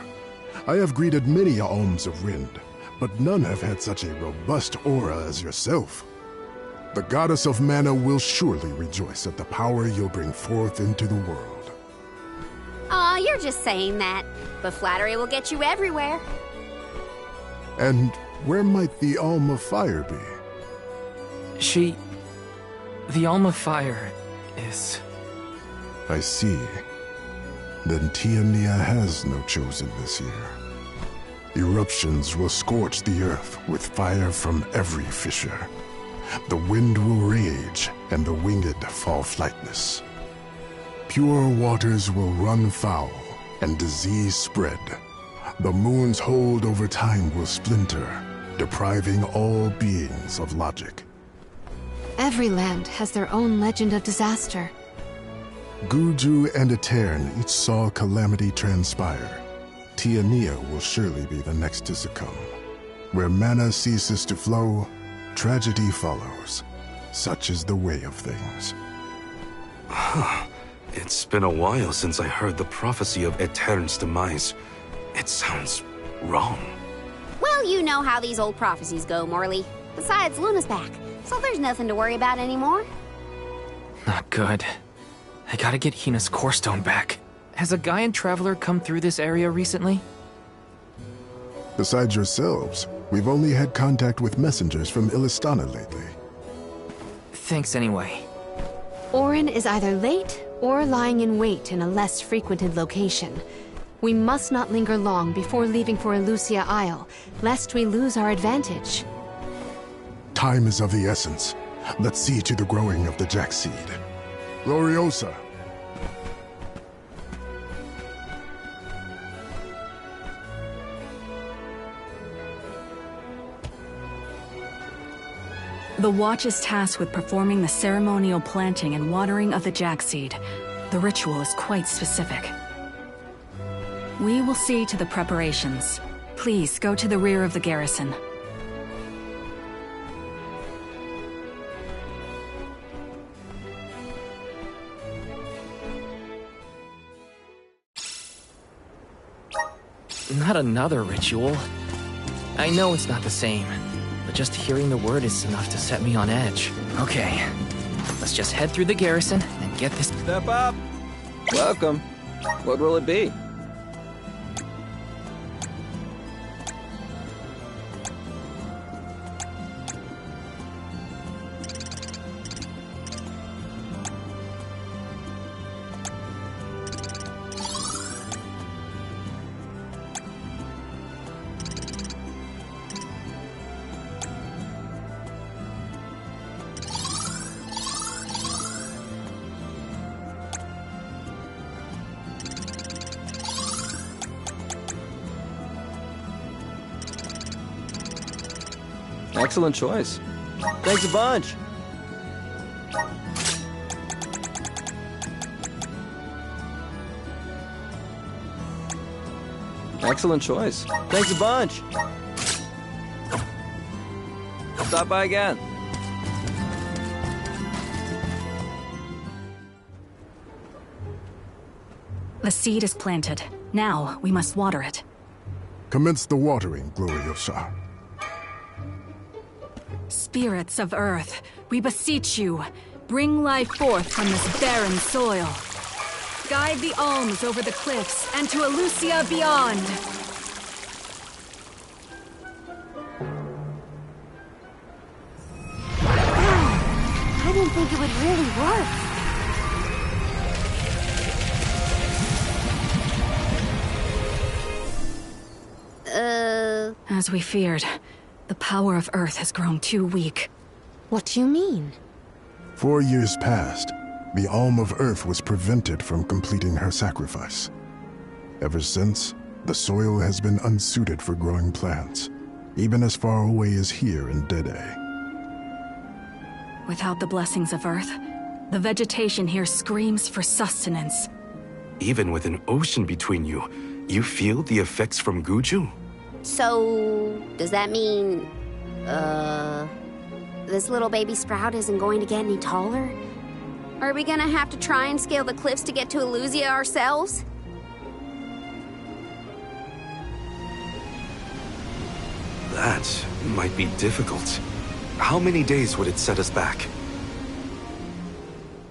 I have greeted many Alms of Wind, but none have had such a robust aura as yourself. The goddess of mana will surely rejoice at the power you'll bring forth into the world. Aw, you're just saying that. But flattery will get you everywhere. And where might the Alm of Fire be? The Alm of Fire is... I see. Then Tiania has no chosen this year. Eruptions will scorch the earth with fire from every fissure. The wind will rage, and the winged fall flightless. Pure waters will run foul, and disease spread. The moon's hold over time will splinter, depriving all beings of logic. Every land has their own legend of disaster. Guju and Etern each saw calamity transpire. Tiania will surely be the next to succumb. Where mana ceases to flow, tragedy follows. Such is the way of things. It's been a while since I heard the prophecy of Etern's demise. It sounds wrong. Well, you know how these old prophecies go, Morley. Besides, Luna's back, so there's nothing to worry about anymore. Not good. I gotta get Hina's core stone back. Has a Gaian traveler come through this area recently? Besides yourselves, we've only had contact with messengers from Illistana lately. Thanks anyway. Orin is either late or lying in wait in a less frequented location. We must not linger long before leaving for Elucia Isle, lest we lose our advantage. Time is of the essence. Let's see to the growing of the Jack seed. Gloriosa! The Watch is tasked with performing the ceremonial planting and watering of the Jack seed. The ritual is quite specific. We will see to the preparations. Please go to the rear of the garrison. Not another ritual. I know it's not the same, but just hearing the word is enough to set me on edge. Okay, let's just head through the garrison and get this— Step up! Welcome. What will it be? Excellent choice. Thanks a bunch. Excellent choice. Thanks a bunch. Stop by again. The seed is planted. Now, we must water it. Commence the watering, Gloriosa. Spirits of Earth, we beseech you, bring life forth from this barren soil. Guide the alms over the cliffs and to Elucia beyond. I didn't think it would really work. As we feared, the power of Earth has grown too weak. What do you mean? 4 years passed. The Alm of Earth was prevented from completing her sacrifice. Ever since, the soil has been unsuited for growing plants, even as far away as here in Dede. Without the blessings of Earth, the vegetation here screams for sustenance. Even with an ocean between you, you feel the effects from Guju? So, does that mean, this little baby sprout isn't going to get any taller? Are we gonna have to try and scale the cliffs to get to Elucia ourselves? That might be difficult. How many days would it set us back?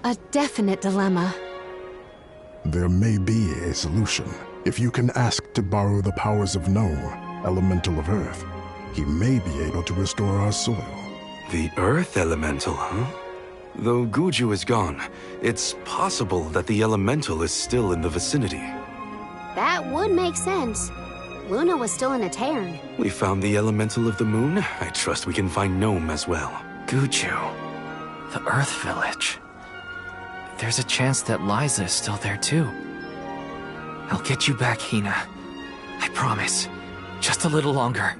A definite dilemma. There may be a solution. If you can ask to borrow the powers of Gnome, Elemental of Earth, he may be able to restore our soil. The Earth Elemental, huh? Though Guju is gone, it's possible that the Elemental is still in the vicinity. That would make sense. Luna was still in a cairn. We found the Elemental of the Moon. I trust we can find Gnome as well. Guju. The Earth Village. There's a chance that Liza is still there too. I'll get you back, Hina. I promise. Just a little longer.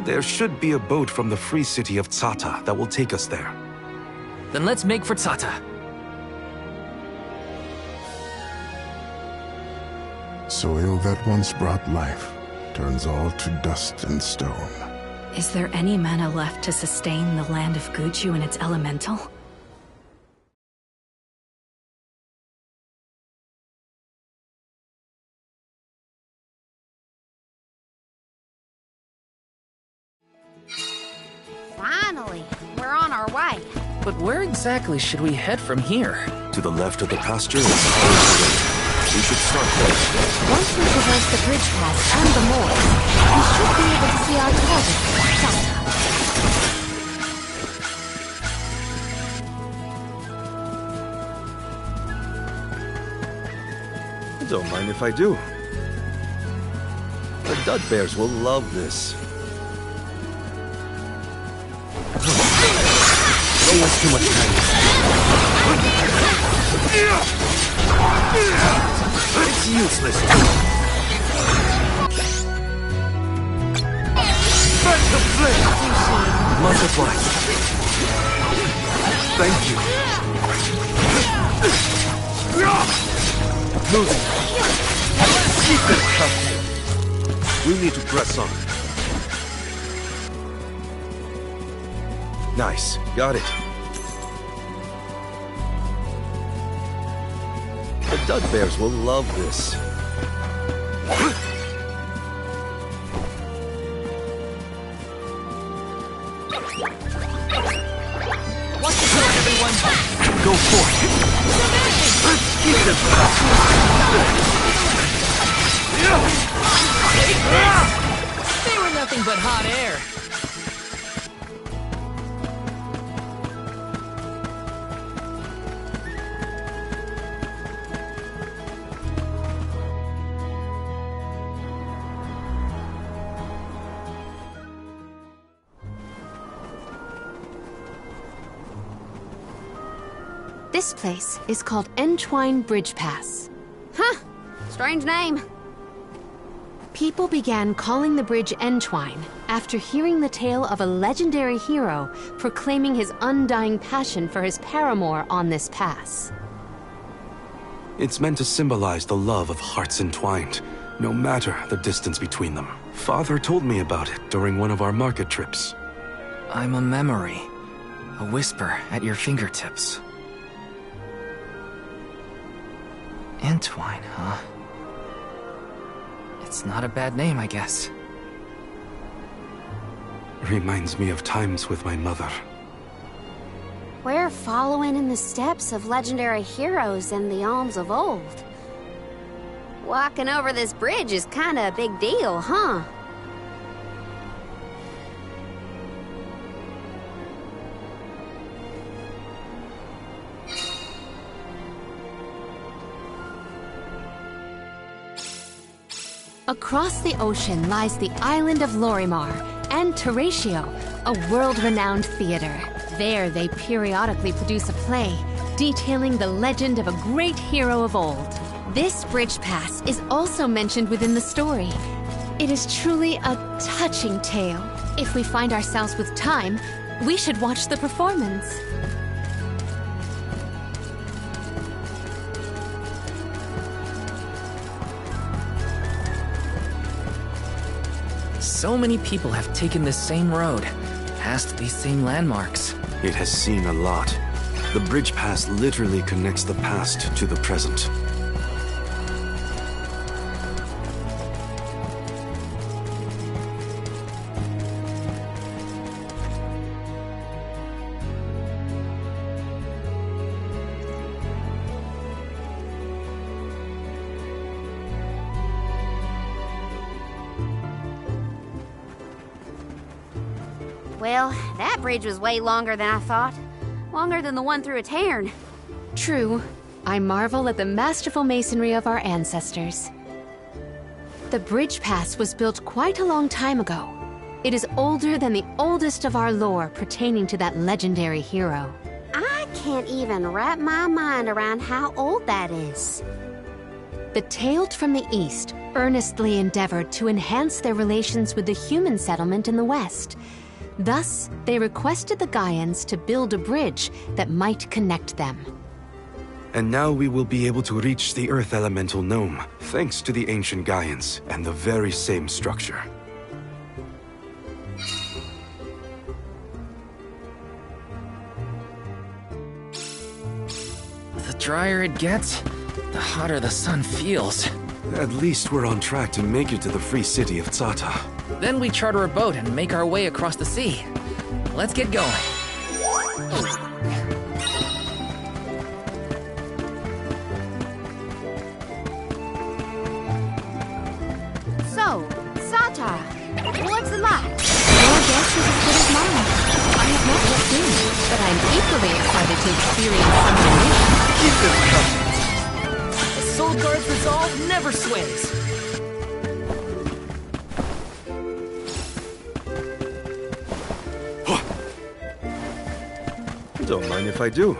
There should be a boat from the free city of Tsata that will take us there. Then let's make for Tsata. Soil that once brought life turns all to dust and stone. Is there any mana left to sustain the land of Guju and its elemental? Finally, we're on our way. But where exactly should we head from here? To the left of the pasture is Hollow Terrain. We should start there. Once we traverse the bridge pass and the moors, we should be able to see our target, Tsata. Don't mind if I do. The Dud Bears will love this. Don't waste too much time. It's useless. Back to flame! Much obliged. Thank you. Moving. Keep it tough. We need to press on. Nice. Got it. The Dud Bears will love this. What's the plan, everyone? Go for it. Let's keep them. They were nothing but hot air. This place is called Entwine Bridge Pass. Huh. Strange name. People began calling the bridge Entwine after hearing the tale of a legendary hero proclaiming his undying passion for his paramour on this pass. It's meant to symbolize the love of hearts entwined, no matter the distance between them. Father told me about it during one of our market trips. I'm a memory. A whisper at your fingertips. Entwine, huh? It's not a bad name, I guess. Reminds me of times with my mother. We're following in the steps of legendary heroes in the Alms of old. Walking over this bridge is kinda a big deal, huh? Across the ocean lies the island of Lorimar and Teratio, a world-renowned theater. There they periodically produce a play detailing the legend of a great hero of old. This bridge pass is also mentioned within the story. It is truly a touching tale. If we find ourselves with time, we should watch the performance. So many people have taken this same road, past these same landmarks. It has seen a lot. The bridge pass literally connects the past to the present. Well, that bridge was way longer than I thought. Longer than the one through Aetern. True. I marvel at the masterful masonry of our ancestors. The bridge pass was built quite a long time ago. It is older than the oldest of our lore pertaining to that legendary hero. I can't even wrap my mind around how old that is. The Tailed from the East earnestly endeavored to enhance their relations with the human settlement in the West. Thus, they requested the Gaians to build a bridge that might connect them. And now we will be able to reach the Earth Elemental Gnome, thanks to the ancient Gaians and the very same structure. The drier it gets, the hotter the sun feels. At least we're on track to make it to the free city of Tzata. Then we charter a boat and make our way across the sea. Let's get going. So, Tzata, what's it like? Your guess is as good as mine. I have not yet been, but I'm equally excited to experience something new. Keep this coming. The Soul Guard's resolve never sways. Don't mind if I do.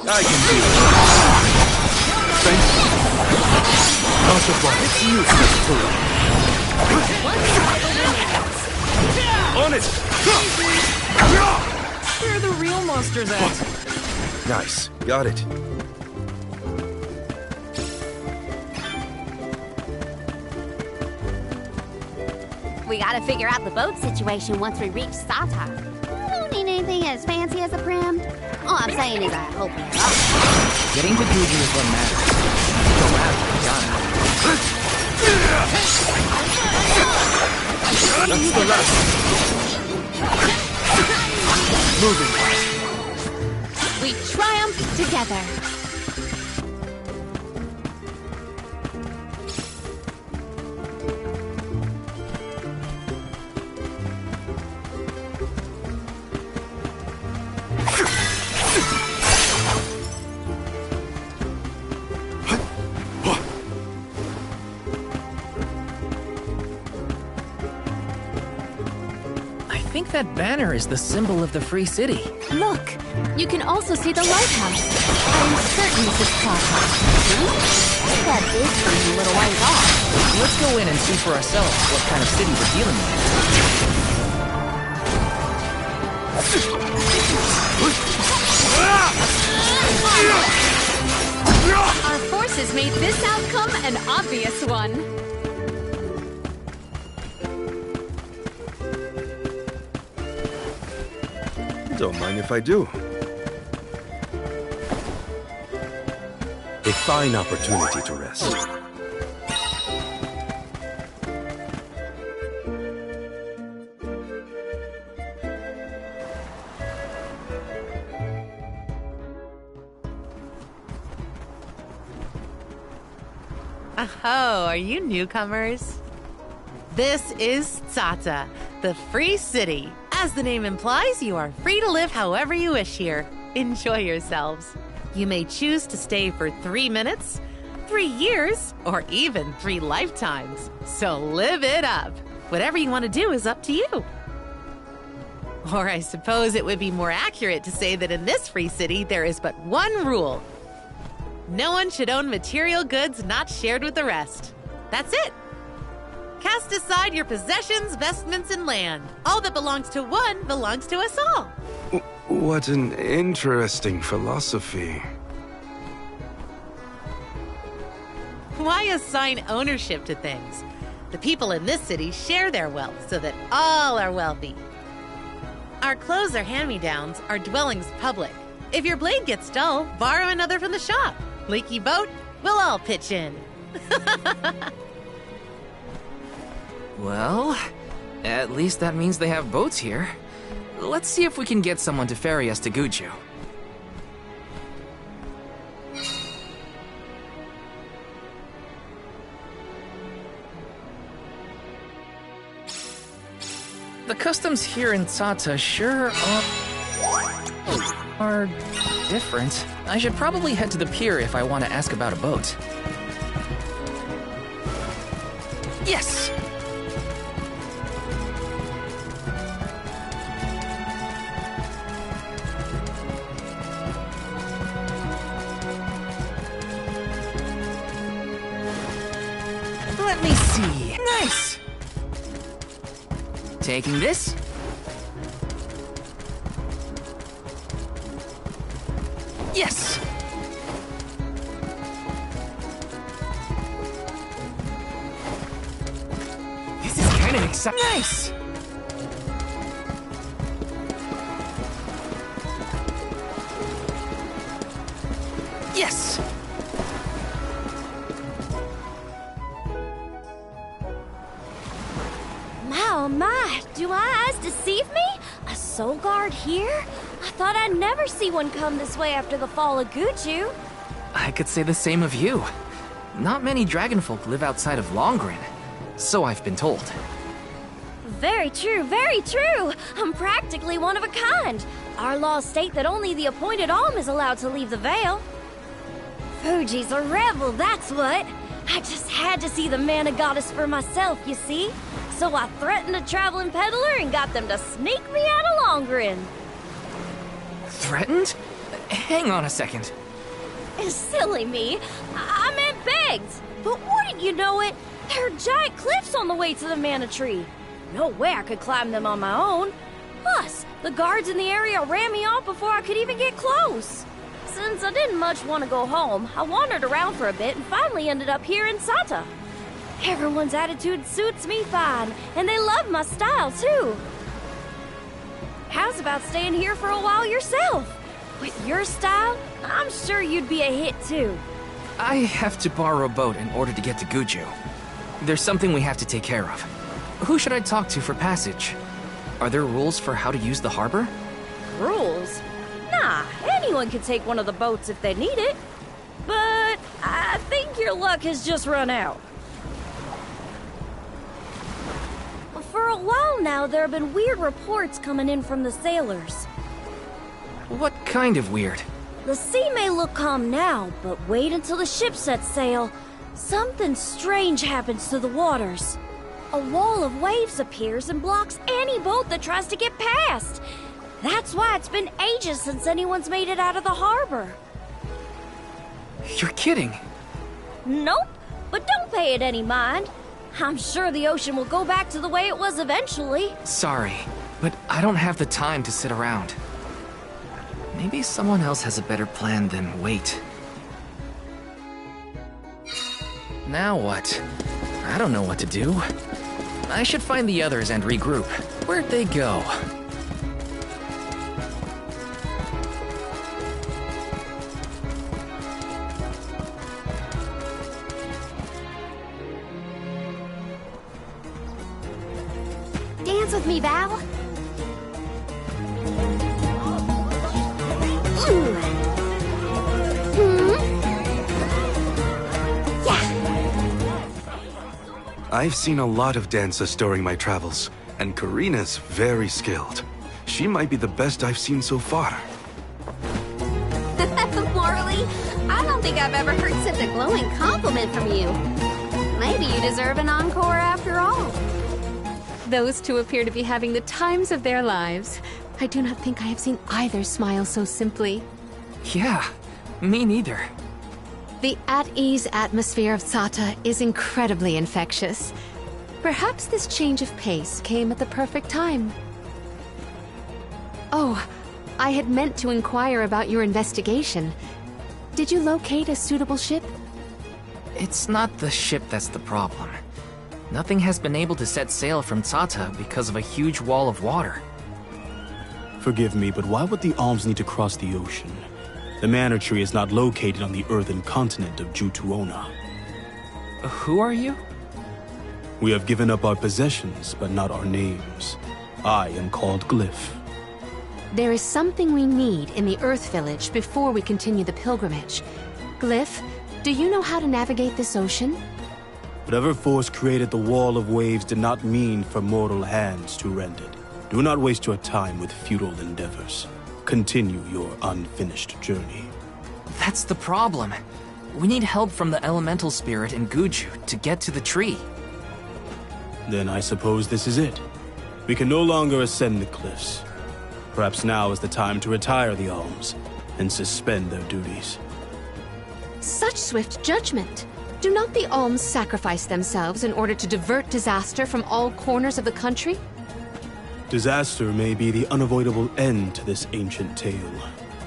I can do it. Thank you. It's useless to on it! Where are the real monsters at? Nice. Got it. We gotta figure out the boat situation once we reach Tzata. I don't need anything as fancy as a prim. All I'm saying is I hope we are. Getting to Guju is what matters. Go out, That's the last. Moving. We triumph together. I think that banner is the symbol of the Free City. Look, you can also see the lighthouse. I'm certain this is Tzata. That is a little ways off. Let's go in and see for ourselves what kind of city we're dealing with. Our forces made this outcome an obvious one. Don't mind if I do. A fine opportunity to rest. Oh, are you newcomers? This is Tzata, the Free City. As the name implies, you are free to live however you wish here. Enjoy yourselves. You may choose to stay for 3 minutes, 3 years, or even 3 lifetimes. So live it up. Whatever you want to do is up to you. Or I suppose it would be more accurate to say that in this free city, there is but one rule. No one should own material goods not shared with the rest. That's it. Cast aside your possessions, vestments, and land. All that belongs to one belongs to us all. What an interesting philosophy. Why assign ownership to things? The people in this city share their wealth so that all are wealthy. Our clothes are hand-me-downs, our dwellings public. If your blade gets dull, borrow another from the shop. Leaky boat, we'll all pitch in. Well, at least that means they have boats here. Let's see if we can get someone to ferry us to Guju. The customs here in Tsata sure are different. I should probably head to the pier if I want to ask about a boat. Yes! Let me see. Nice! Taking this? Yes! This is kind of exciting. Nice! Yes! Oh my, do my eyes deceive me? A soul guard here? I thought I'd never see one come this way after the fall of Guju. I could say the same of you. Not many dragonfolk live outside of Longren, so I've been told. Very true, very true. I'm practically one of a kind. Our laws state that only the appointed Alm is allowed to leave the Vale. Fuji's a rebel, that's what. I just had to see the mana goddess for myself, you see? So I threatened a traveling peddler and got them to sneak me out of Longren. Threatened? Hang on a second. Silly me. I meant begged. But wouldn't you know it, there are giant cliffs on the way to the Mana Tree. No way I could climb them on my own. Plus, the guards in the area ran me off before I could even get close. Since I didn't much want to go home, I wandered around for a bit and finally ended up here in Tsata. Everyone's attitude suits me fine, and they love my style, too. How's about staying here for a while yourself? With your style, I'm sure you'd be a hit, too. I have to borrow a boat in order to get to Guju. There's something we have to take care of. Who should I talk to for passage? Are there rules for how to use the harbor? Rules? Nah, anyone can take one of the boats if they need it. But I think your luck has just run out. For a while now, there have been weird reports coming in from the sailors. What kind of weird? The sea may look calm now, but wait until the ship sets sail. Something strange happens to the waters. A wall of waves appears and blocks any boat that tries to get past. That's why it's been ages since anyone's made it out of the harbor. You're kidding. Nope, but don't pay it any mind. I'm sure the ocean will go back to the way it was eventually. Sorry, but I don't have the time to sit around. Maybe someone else has a better plan than wait. Now what? I don't know what to do. I should find the others and regroup. Where'd they go? Dance with me, Val. I've seen a lot of dancers during my travels, and Karina's very skilled. She might be the best I've seen so far. Morley, I don't think I've ever heard such a glowing compliment from you. Maybe you deserve an encore after all. Those two appear to be having the times of their lives. I do not think I have seen either smile so simply. Yeah, me neither. The at-ease atmosphere of Tsata is incredibly infectious. Perhaps this change of pace came at the perfect time. Oh, I had meant to inquire about your investigation. Did you locate a suitable ship? It's not the ship that's the problem. Nothing has been able to set sail from Tsata because of a huge wall of water. Forgive me, but why would the Alms need to cross the ocean? The Mana Tree is not located on the earthen continent of Jutuona. Who are you? We have given up our possessions, but not our names. I am called Glyph. There is something we need in the Earth Village before we continue the pilgrimage. Glyph, do you know how to navigate this ocean? Whatever force created the wall of waves did not mean for mortal hands to rend it. Do not waste your time with futile endeavors. Continue your unfinished journey. That's the problem. We need help from the elemental spirit in Guju to get to the tree. Then I suppose this is it. We can no longer ascend the cliffs. Perhaps now is the time to retire the alms and suspend their duties. Such swift judgment! Do not the alms sacrifice themselves in order to divert disaster from all corners of the country? Disaster may be the unavoidable end to this ancient tale.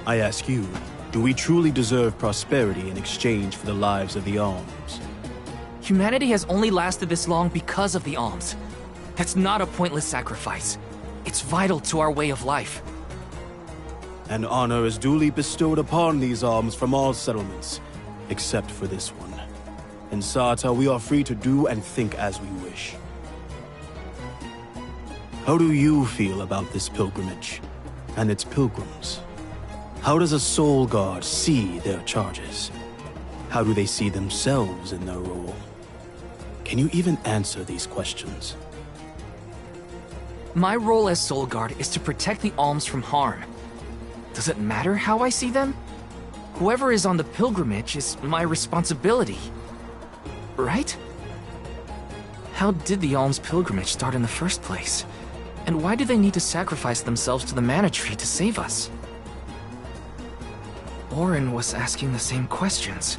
I ask you, do we truly deserve prosperity in exchange for the lives of the alms? Humanity has only lasted this long because of the alms. That's not a pointless sacrifice. It's vital to our way of life. And honor is duly bestowed upon these alms from all settlements, except for this one. In Sata, we are free to do and think as we wish. How do you feel about this pilgrimage and its pilgrims? How does a soul guard see their charges? How do they see themselves in their role? Can you even answer these questions? My role as Soul Guard is to protect the alms from harm. Does it matter how I see them? Whoever is on the pilgrimage is my responsibility. Right? How did the alms pilgrimage start in the first place? And why do they need to sacrifice themselves to the Mana Tree to save us? Orin was asking the same questions.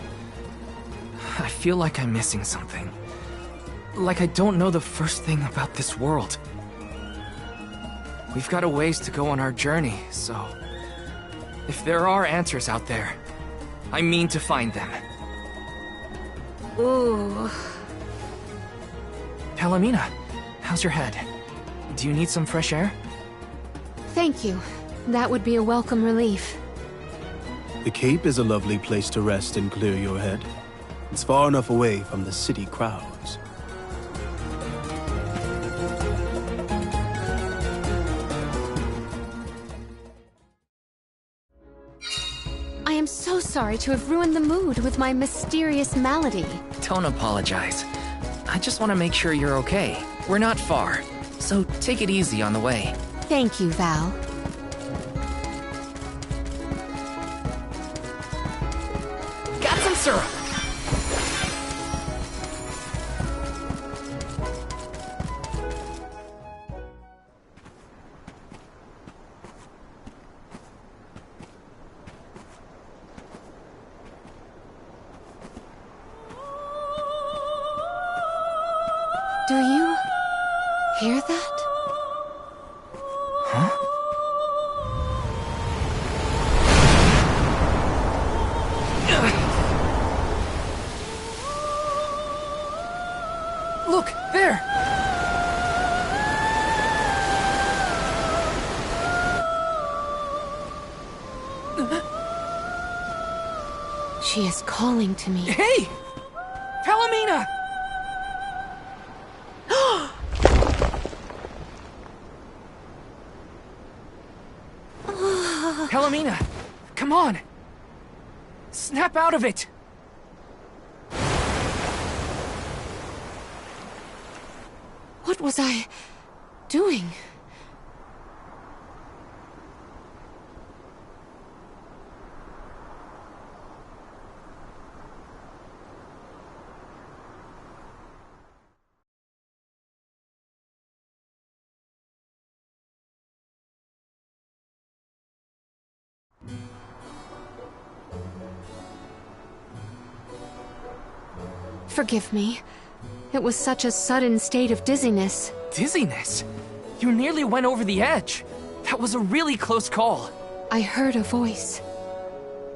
I feel like I'm missing something. Like I don't know the first thing about this world. We've got a ways to go on our journey, so... if there are answers out there, I mean to find them. Ooh. Palomina, how's your head? Do you need some fresh air? Thank you. That would be a welcome relief. The Cape is a lovely place to rest and clear your head. It's far enough away from the city crowds. I am so sorry to have ruined the mood with my mysterious malady. Don't apologize. I just want to make sure you're okay. We're not far, so take it easy on the way. Thank you, Val. Got some syrup! Do you hear that? Huh? Look, there! She is calling to me. Hey! Palomina! Palomina, come on! Snap out of it! What was I doing? Forgive me. It was such a sudden state of dizziness. Dizziness? You nearly went over the edge. That was a really close call. I heard a voice.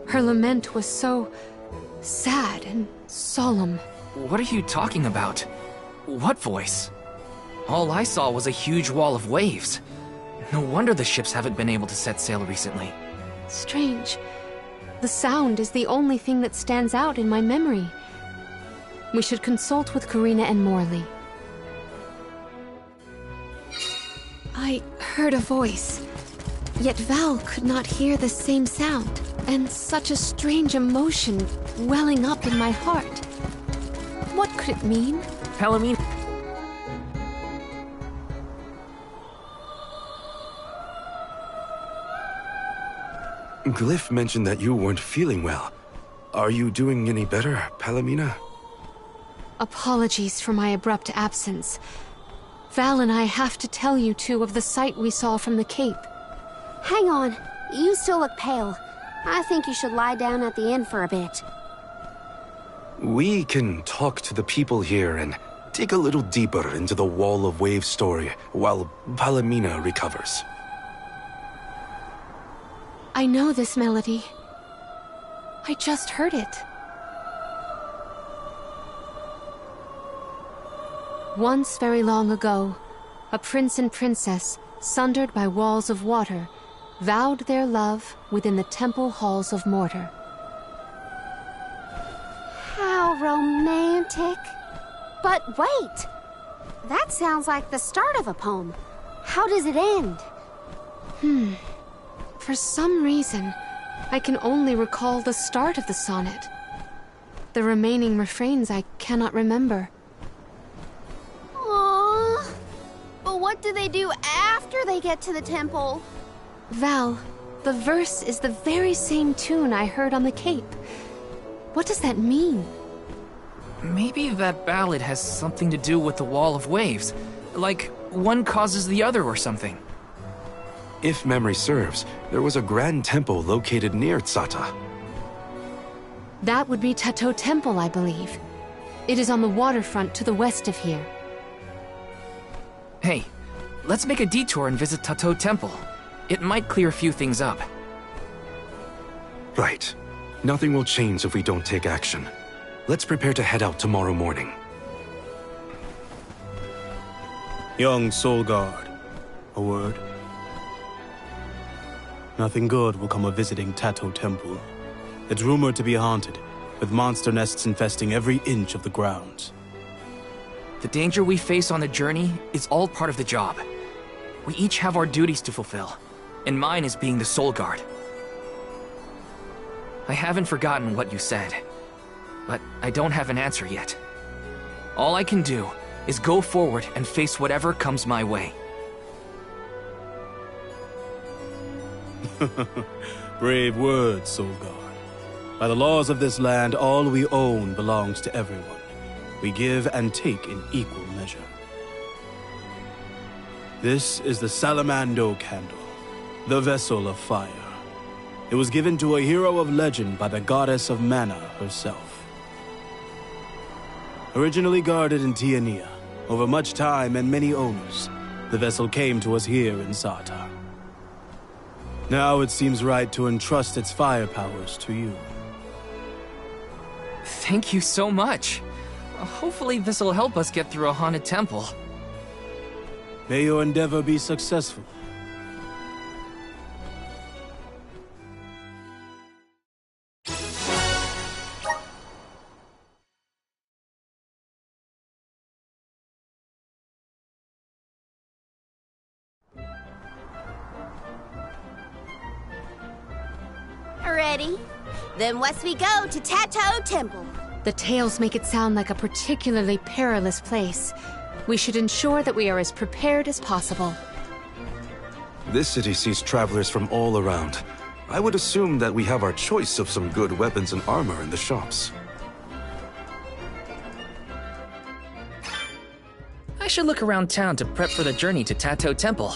Her lament was so sad and solemn. What are you talking about? What voice? All I saw was a huge wall of waves. No wonder the ships haven't been able to set sail recently. Strange. The sound is the only thing that stands out in my memory. We should consult with Karina and Morley. I heard a voice, yet Val could not hear the same sound, and such a strange emotion welling up in my heart. What could it mean? Palomino. Glyph mentioned that you weren't feeling well. Are you doing any better, Palomina? Apologies for my abrupt absence. Val and I have to tell you two of the sight we saw from the Cape. Hang on. You still look pale. I think you should lie down at the inn for a bit. We can talk to the people here and dig a little deeper into the Wall of Waves story while Palomina recovers. I know this melody. I just heard it. Once very long ago, a prince and princess, sundered by walls of water, vowed their love within the temple halls of Mortar. How romantic. But wait! That sounds like the start of a poem. How does it end? For some reason, I can only recall the start of the sonnet. The remaining refrains I cannot remember. Aww. But what do they do after they get to the temple? Val, the verse is the very same tune I heard on the Cape. What does that mean? Maybe that ballad has something to do with the Wall of Waves. Like, one causes the other or something. If memory serves, there was a grand temple located near Tsata. That would be Tato Temple, I believe. It is on the waterfront to the west of here. Hey, let's make a detour and visit Tato Temple. It might clear a few things up. Right. Nothing will change if we don't take action. Let's prepare to head out tomorrow morning. Young Soul Guard, a word? Nothing good will come of visiting Tato Temple. It's rumored to be haunted, with monster nests infesting every inch of the grounds. The danger we face on the journey is all part of the job. We each have our duties to fulfill, and mine is being the Soul Guard. I haven't forgotten what you said, but I don't have an answer yet. All I can do is go forward and face whatever comes my way. Brave words, Soul Guard. By the laws of this land, all we own belongs to everyone. We give and take in equal measure. This is the Salamando Candle, the vessel of fire. It was given to a hero of legend by the goddess of mana herself. Originally guarded in Tiania, over much time and many owners, the vessel came to us here in Sarta. Now it seems right to entrust its fire powers to you. Thank you so much. Hopefully this'll help us get through a haunted temple. May your endeavor be successful. Ready? Then west we go to Tato Temple. The tales make it sound like a particularly perilous place. We should ensure that we are as prepared as possible. This city sees travelers from all around. I would assume that we have our choice of some good weapons and armor in the shops. I should look around town to prep for the journey to Tato Temple.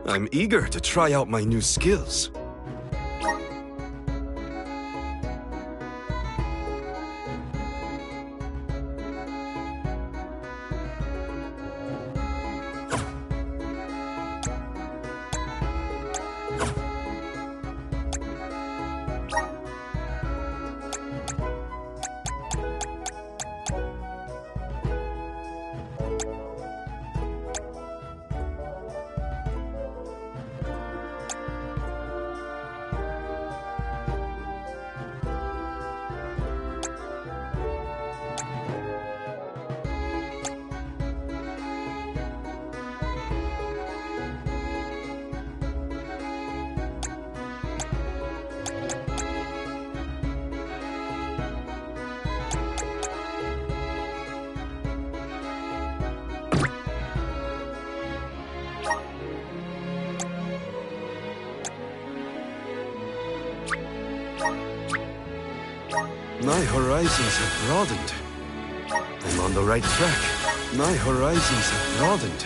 I'm eager to try out my new skills. My horizons have broadened. I'm on the right track. My horizons have broadened.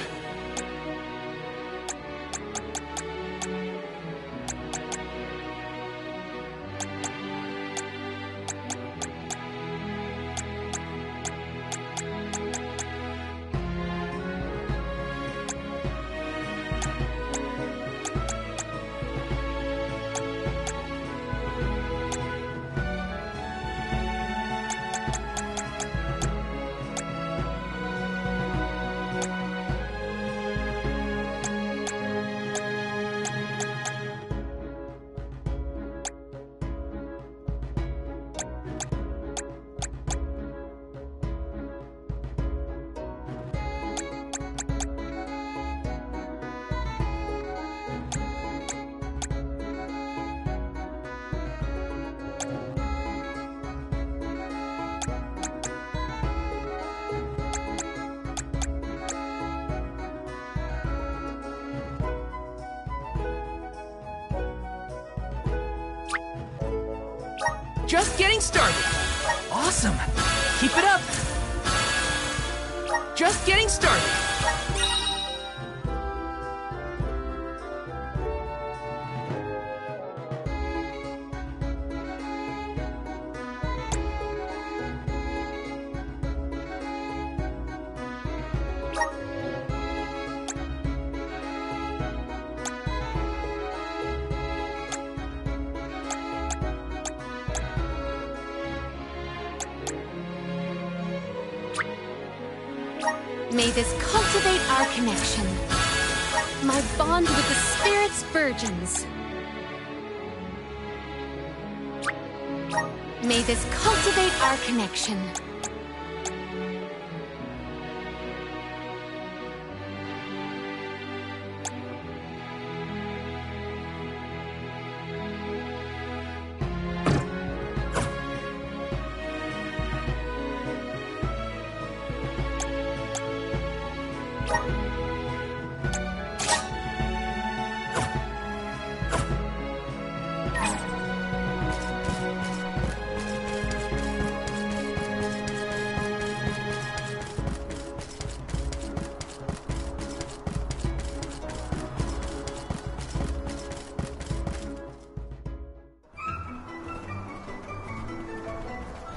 Just getting started. Awesome. Keep it up. Just getting started. May this cultivate our connection. My bond with the Spirit's virgins. May this cultivate our connection.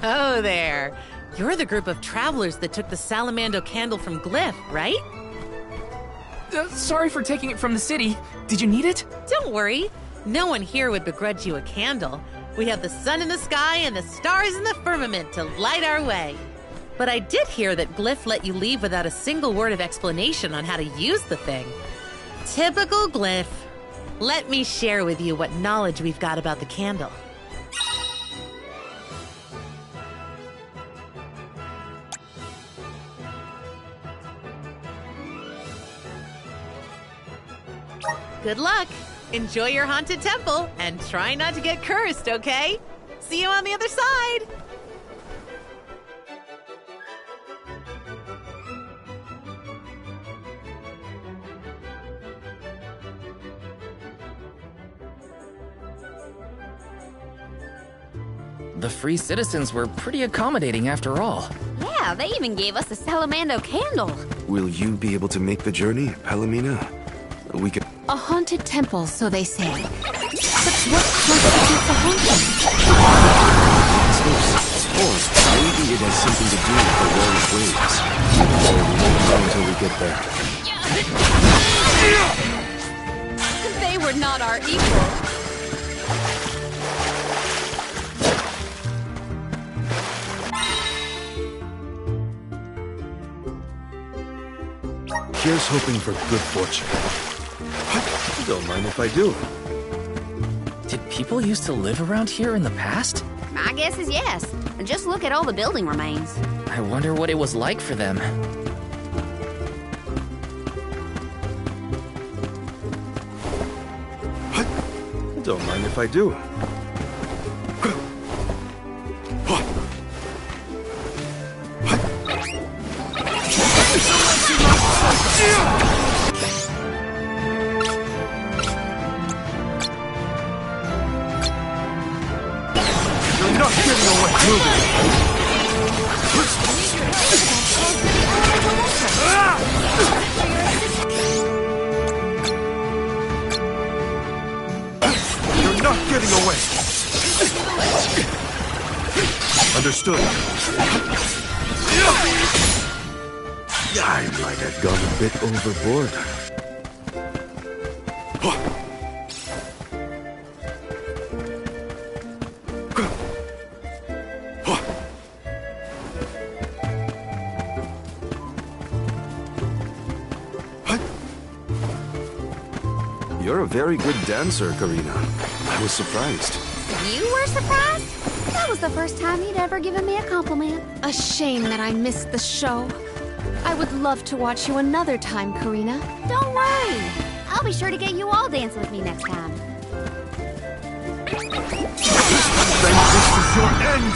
Oh there. You're the group of travelers that took the Salamando candle from Glyph, right? Sorry for taking it from the city. Did you need it? Don't worry. No one here would begrudge you a candle. We have the sun in the sky and the stars in the firmament to light our way. But I did hear that Glyph let you leave without a single word of explanation on how to use the thing. Typical Glyph. Let me share with you what knowledge we've got about the candle. Good luck! Enjoy your haunted temple, and try not to get cursed, okay? See you on the other side! The free citizens were pretty accommodating after all. Yeah, they even gave us a Salamando candle. Will you be able to make the journey, Palomina? We can... A haunted temple, so they say. But what constitutes a haunting? Or maybe it has something to do with the Wall of Waves. Or we won't know until we get there. They were not our equal. Here's hoping for good fortune. Don't mind if I do. Did people used to live around here in the past? My guess is yes. Just look at all the building remains. I wonder what it was like for them. Don't mind if I do. You're not getting away. Move it. Understood. I might have gone a bit overboard. You're a very good dancer, Karina. I was surprised. You were surprised? That was the first time you'd ever given me a compliment. A shame that I missed the show. I would love to watch you another time, Karina. Don't worry. I'll be sure to get you all dancing with me next time. Then this is your end!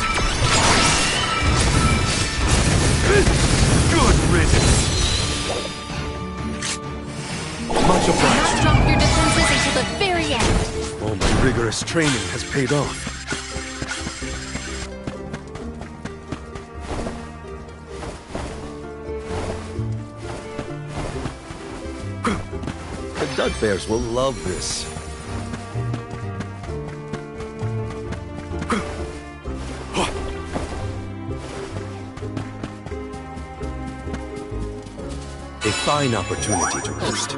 Good riddance! Much obliged. Not drop your defenses until the very end. All my rigorous training has paid off. The Dug Bears will love this. A fine opportunity to rest.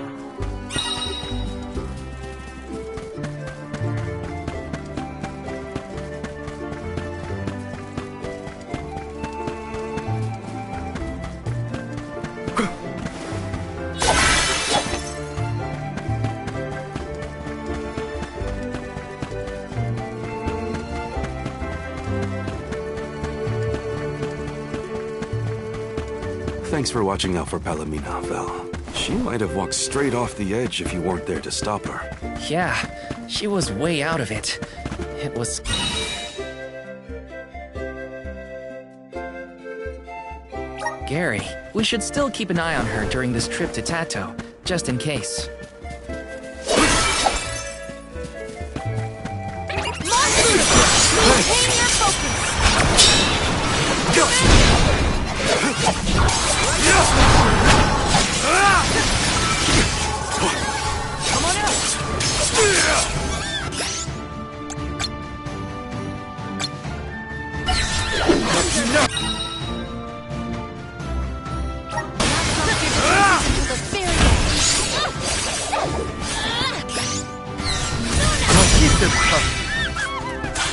Thanks for watching out for Palomina, Val. She might have walked straight off the edge if you weren't there to stop her. Yeah, she was way out of it. It was... Gary, we should still keep an eye on her during this trip to Tato, just in case.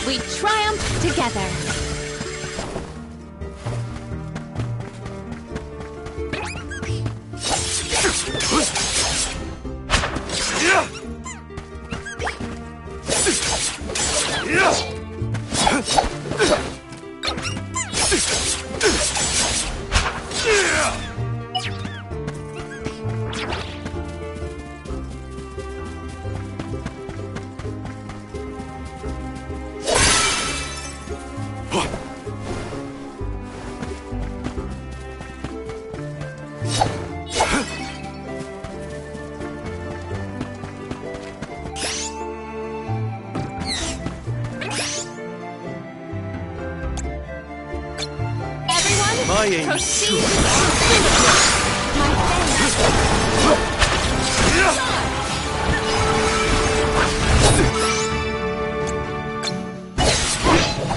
We triumph together. My aim Proceed.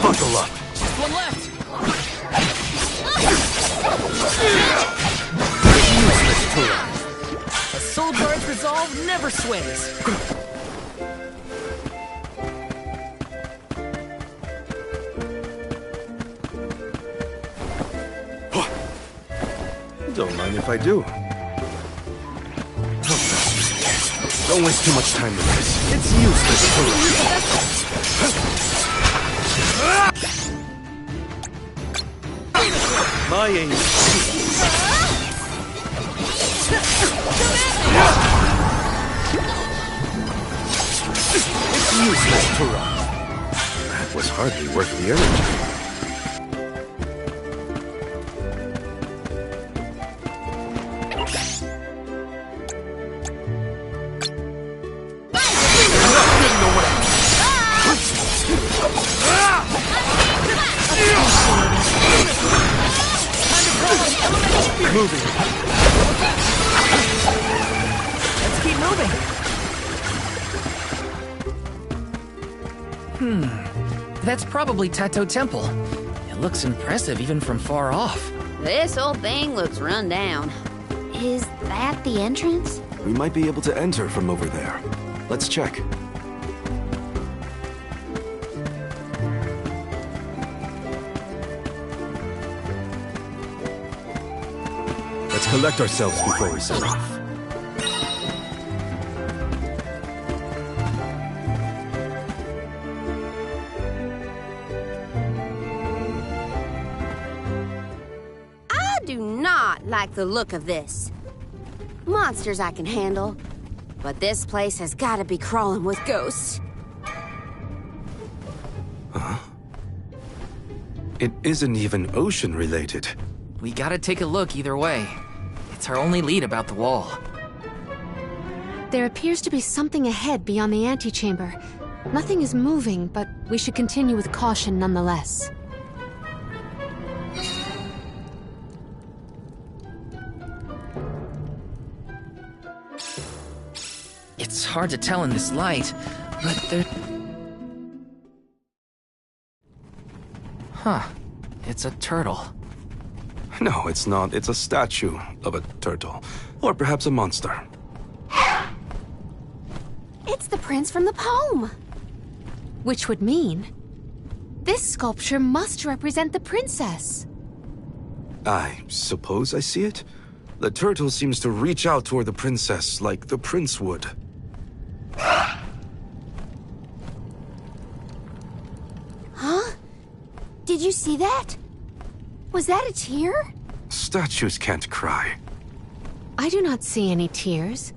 Buckle up. One left! Useless Tura. A Soul Guard's resolve never sways. Don't mind if I do. Don't waste too much time with this. It's useless, Tura. My aim. It's useless, Tura. That was hardly worth the energy. Moving. Let's keep moving. That's probably Tato Temple. It looks impressive even from far off. This whole thing looks run down. Is that the entrance? We might be able to enter from over there. Let's check. Let's collect ourselves before we set off. I do not like the look of this. Monsters I can handle, but this place has got to be crawling with ghosts. Huh? It isn't even ocean-related. We gotta take a look either way. It's our only lead about the wall. There appears to be something ahead beyond the antechamber. Nothing is moving, but we should continue with caution nonetheless. It's hard to tell in this light, but there... Huh. It's a turtle. No, it's not. It's a statue of a turtle. Or perhaps a monster. It's the prince from the poem. Which would mean... this sculpture must represent the princess. I suppose I see it. The turtle seems to reach out toward the princess like the prince would. Huh? Did you see that? Was that a tear? Statues can't cry. I do not see any tears.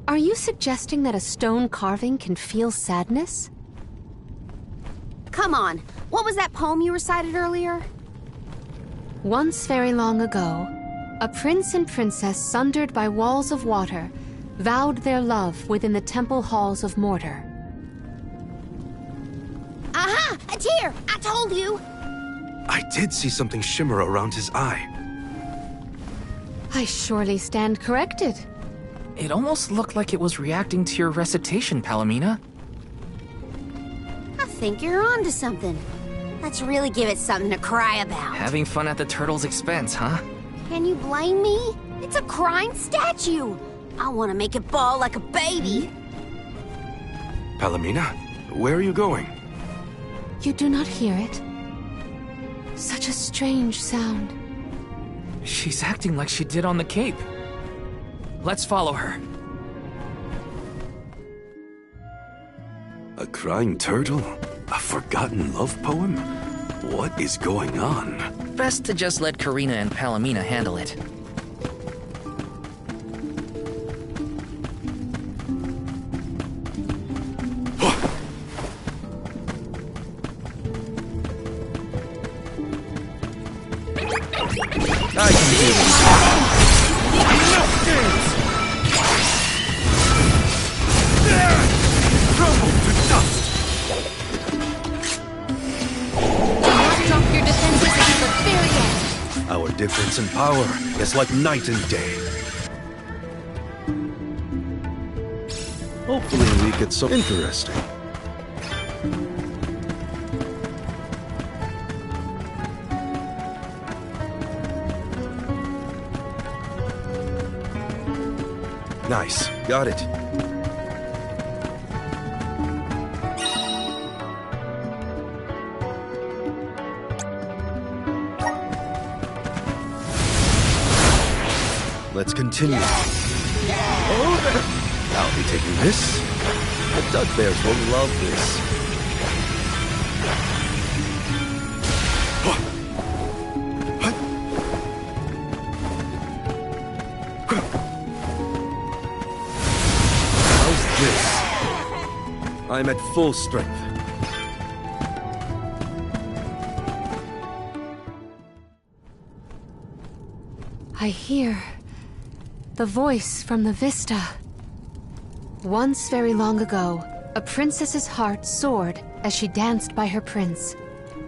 Are you suggesting that a stone carving can feel sadness? Come on, what was that poem you recited earlier? Once very long ago, a prince and princess sundered by walls of water vowed their love within the temple halls of Mordor. Aha! A tear! I told you! I did see something shimmer around his eye. I surely stand corrected. It almost looked like it was reacting to your recitation, Palomina. I think you're onto something. Let's really give it something to cry about. Having fun at the turtle's expense, huh? Can you blame me? It's a crying statue. I want to make it bawl like a baby. Palomina, where are you going? You do not hear it? Such a strange sound. She's acting like she did on the Cape. Let's follow her. A crying turtle? A forgotten love poem? What is going on? Best to just let Karina and Palomina handle it. I can do this. Crumble to dust! Do not drop your defenses until the very end. Our difference in power is like night and day. Hopefully we get some interesting. Nice. Got it. Let's continue. Oh, I'll be taking this. The Dugbears will love this. I'm at full strength. I hear the voice from the vista. Once very long ago, a princess's heart soared as she danced by her prince.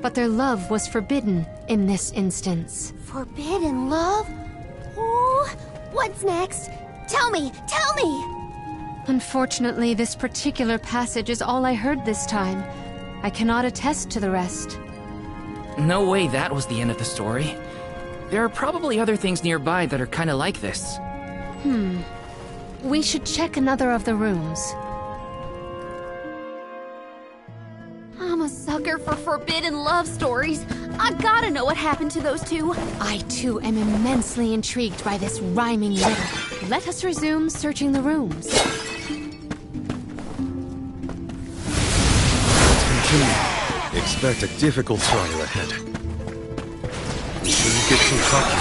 But their love was forbidden in this instance. Forbidden love? Ooh, what's next? Tell me, tell me! Unfortunately, this particular passage is all I heard this time. I cannot attest to the rest. No way that was the end of the story. There are probably other things nearby that are kinda like this. We should check another of the rooms. I'm a sucker for forbidden love stories. I gotta know what happened to those two. I too am immensely intrigued by this rhyming riddle. Let us resume searching the rooms. Continue. Expect a difficult trial ahead. We shouldn't get too cocky.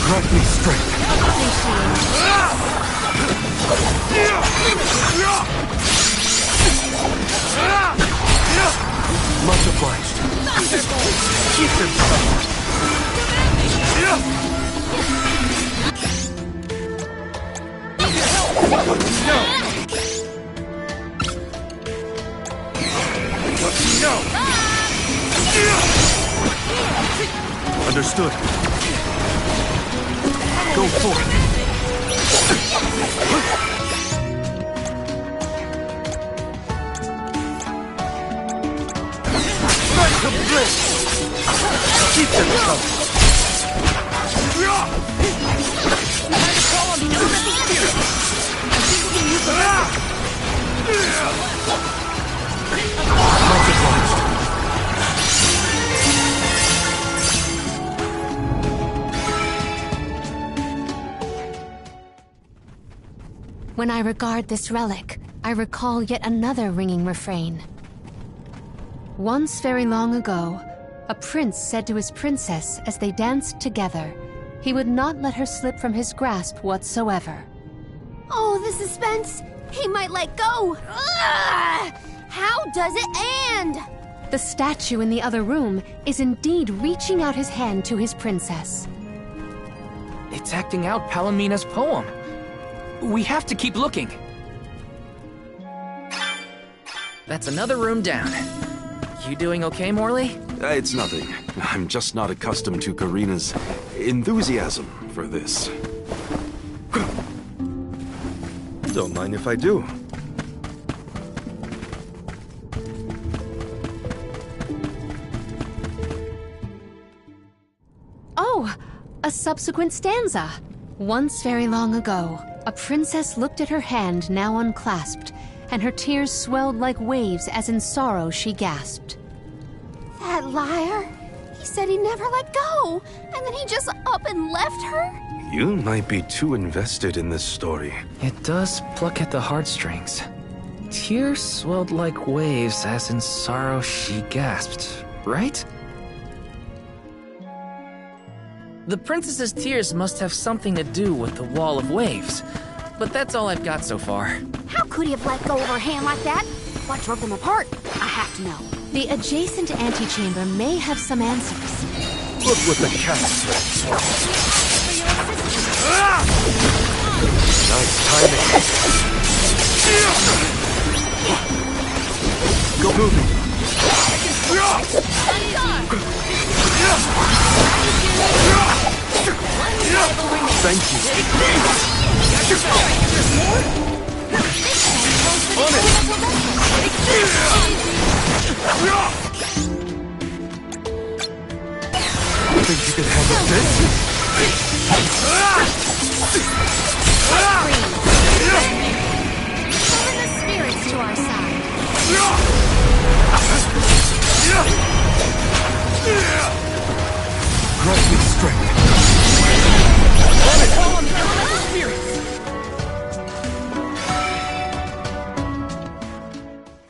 Grant me strength. Much obliged. Keep them covered. No! Understood. Go forth. Strike the blade. Keep them covered. Much obliged. When I regard this relic, I recall yet another ringing refrain. Once very long ago, a prince said to his princess as they danced together, he would not let her slip from his grasp whatsoever. Oh, the suspense! He might let go! Ugh! How does it end? The statue in the other room is indeed reaching out his hand to his princess. It's acting out Palamina's poem. We have to keep looking. That's another room down. You doing okay, Morley? It's nothing. I'm just not accustomed to Karina's enthusiasm for this. Don't mind if I do. Oh, a subsequent stanza. Once very long ago, a princess looked at her hand now unclasped, and her tears swelled like waves as in sorrow she gasped. That liar! He said he never let go, and then he just up and left her? You might be too invested in this story. It does pluck at the heartstrings. Tears swelled like waves as in sorrow she gasped, right? The princess's tears must have something to do with the wall of waves, but that's all I've got so far. How could he have let go of her hand like that? What drove them apart? I have to know. The adjacent antechamber may have some answers. Look what the cat says. Nice timing. Go moving. Thank you. On it. Think you can handle this? Summon the spirits to our side. Grant me strength.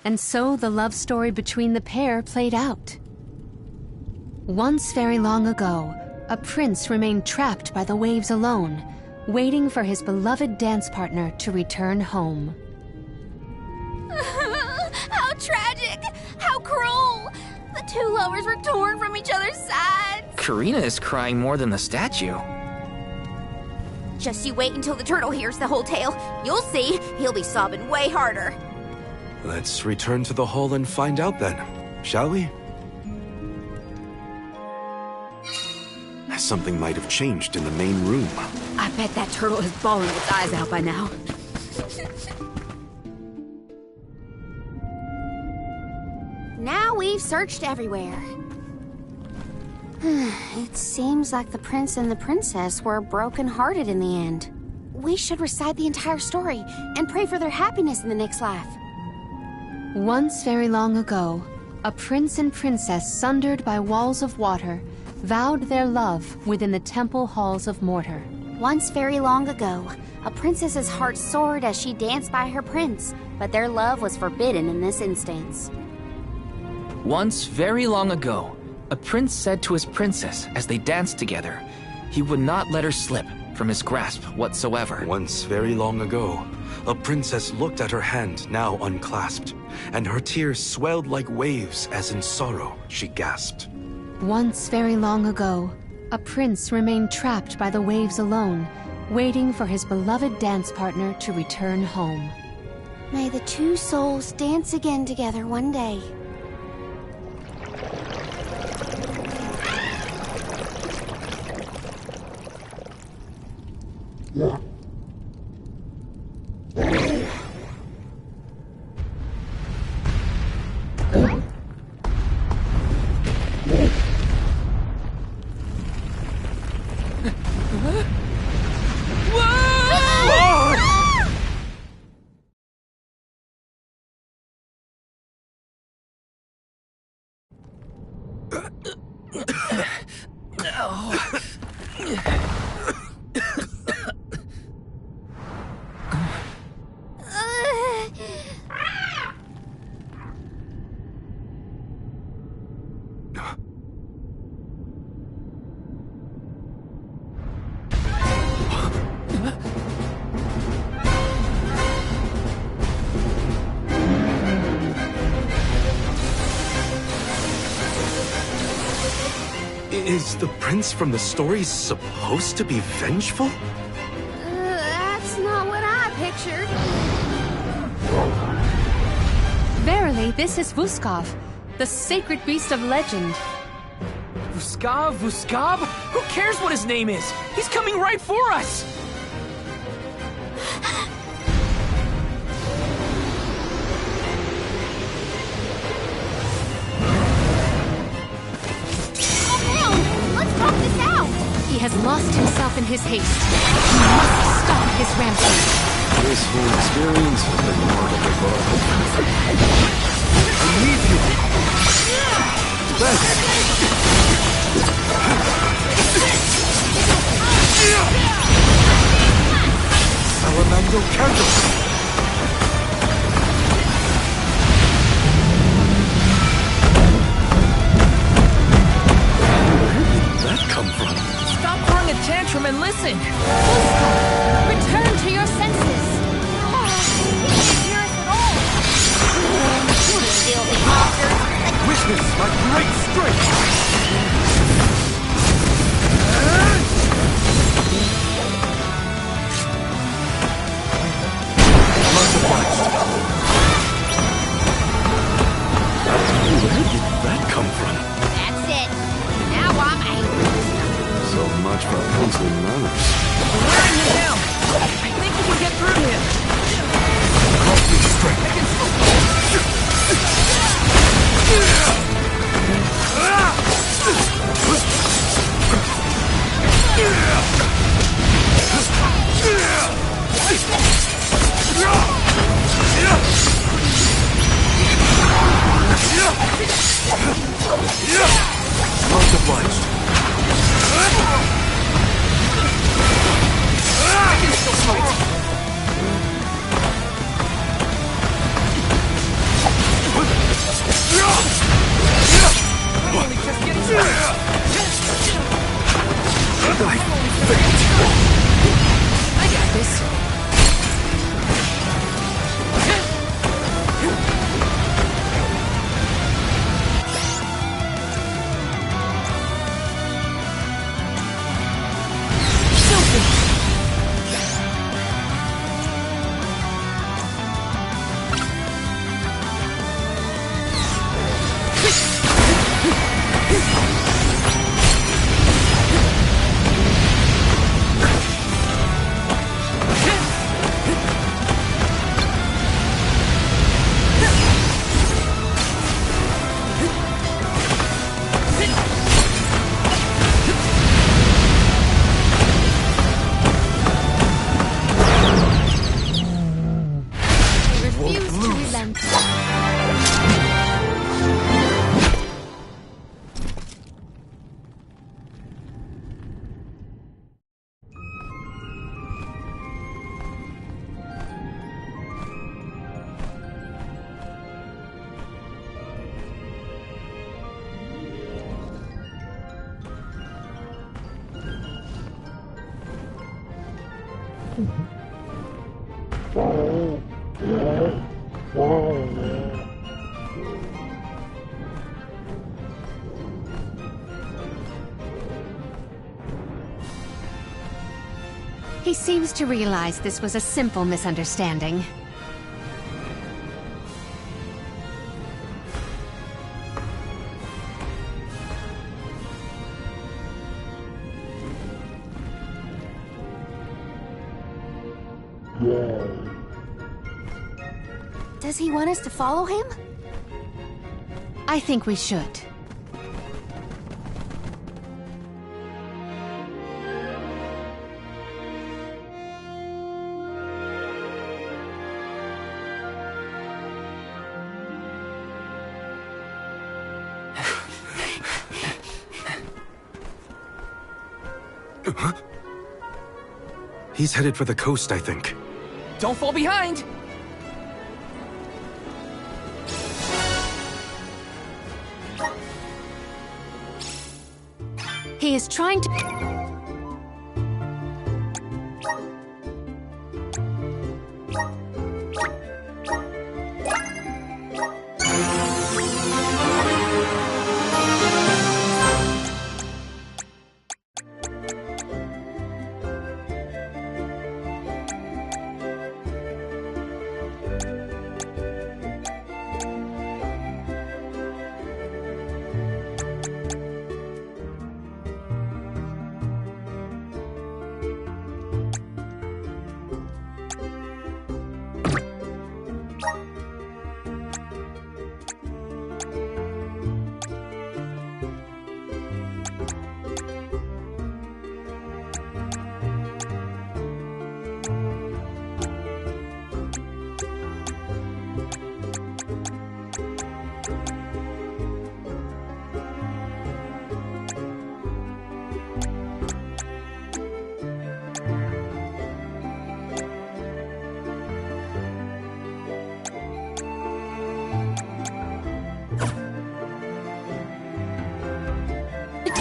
And so the love story between the pair played out. Once very long ago, a prince remained trapped by the waves alone, waiting for his beloved dance partner to return home. How tragic! How cruel! The two lovers were torn from each other's sides! Karina is crying more than the statue. Just you wait until the turtle hears the whole tale. You'll see, he'll be sobbing way harder. Let's return to the hall and find out then, shall we? Something might have changed in the main room. I bet that turtle is bawling its eyes out by now. Now we've searched everywhere. It seems like the prince and the princess were broken-hearted in the end. We should recite the entire story and pray for their happiness in the next life. Once very long ago, a prince and princess sundered by walls of water vowed their love within the temple halls of Mortar. Once very long ago, a princess's heart soared as she danced by her prince, but their love was forbidden in this instance. Once very long ago, a prince said to his princess as they danced together, he would not let her slip from his grasp whatsoever. Once very long ago, a princess looked at her hand now unclasped, and her tears swelled like waves as in sorrow she gasped. Once very long ago, a prince remained trapped by the waves alone, waiting for his beloved dance partner to return home. May the two souls dance again together one day. Is the prince from the story supposed to be vengeful? That's not what I pictured. Verily, this is Vuskov, the sacred beast of legend. Vuskov? Who cares what his name is? He's coming right for us! He has lost himself in his haste. He must stop his rampage. This whole experience has been mortally boring. I need you! Thanks! Salamander candle! Tantrum and listen! Vuskov, return to your senses! He can't hear us at all! You filthy monster! Witness my great strength! Where did that come from? That's it. Now I'm angry. So much for princely manners. We're wearing him down! I think we can get through him! Costly strength! Much obliged. I can still fight! I'm only just getting started! I got this! He seems to realize this was a simple misunderstanding. Does he want us to follow him? I think we should. He's headed for the coast, I think. Don't fall behind! He is trying to...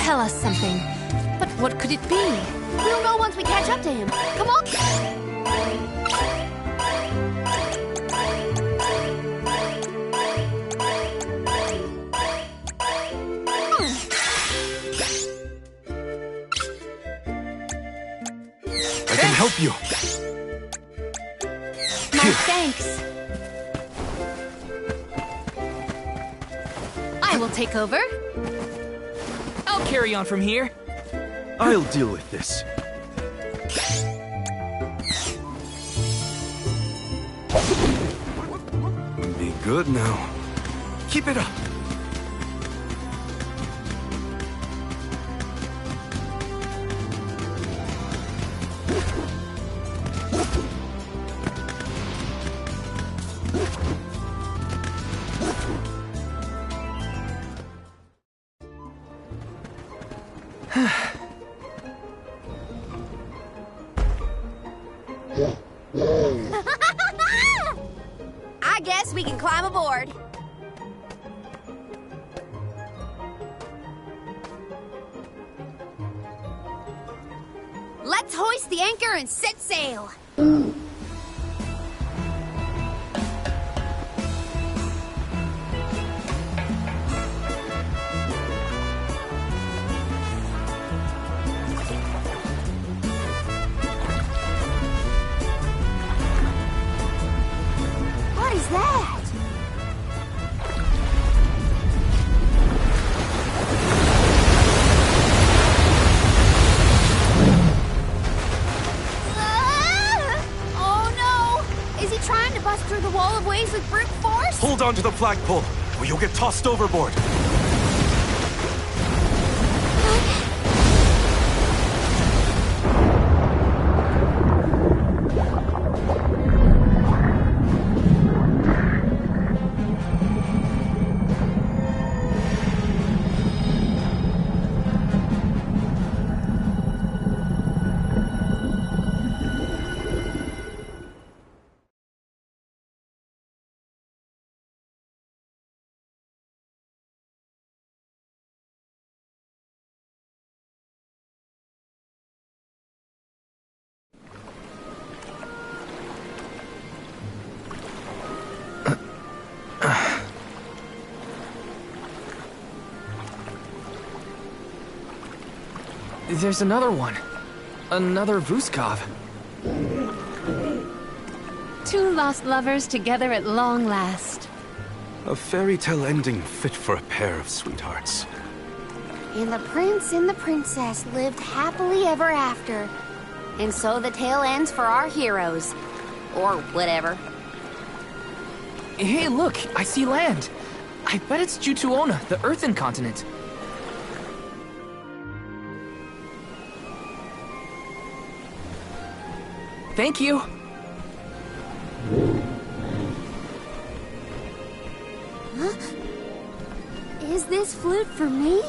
Tell us something. But what could it be? We'll know once we catch up to him. Come on! I can help you. My thanks. I will take over. I'll carry on from here. I'll deal with this. Be good now. Keep it up. I guess we can climb aboard. Let's hoist the anchor and set sail. What is that? Oh no! Is he trying to bust through the wall of waves with brute force? Hold on to the flagpole, or you'll get tossed overboard. There's another one. Another Vuskov. Two lost lovers together at long last. A fairy tale ending fit for a pair of sweethearts. And the prince and the princess lived happily ever after. And so the tale ends for our heroes. Or whatever. Hey, look! I see land! I bet it's Jutuona, the Earthen continent. Thank you! Huh? Is this flute for me?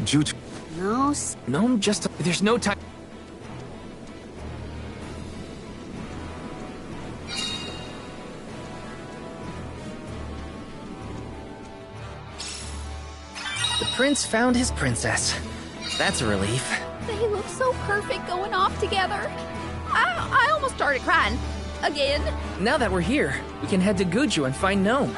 Jute. No, No, just... There's no time... The prince found his princess. That's a relief. They look so perfect going off together. I almost started crying. Again. Now that we're here, we can head to Guju and find Gnome.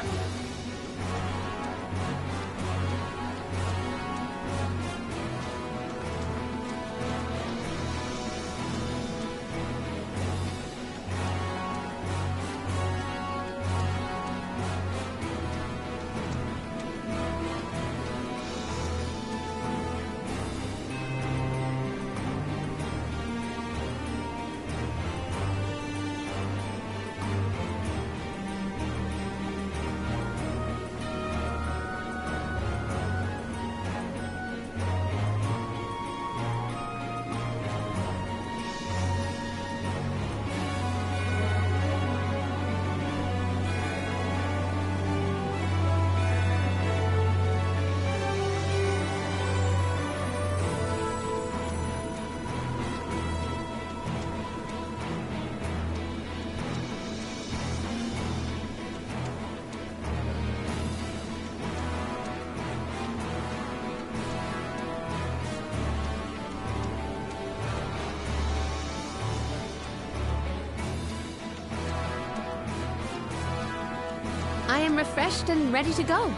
I am refreshed and ready to go.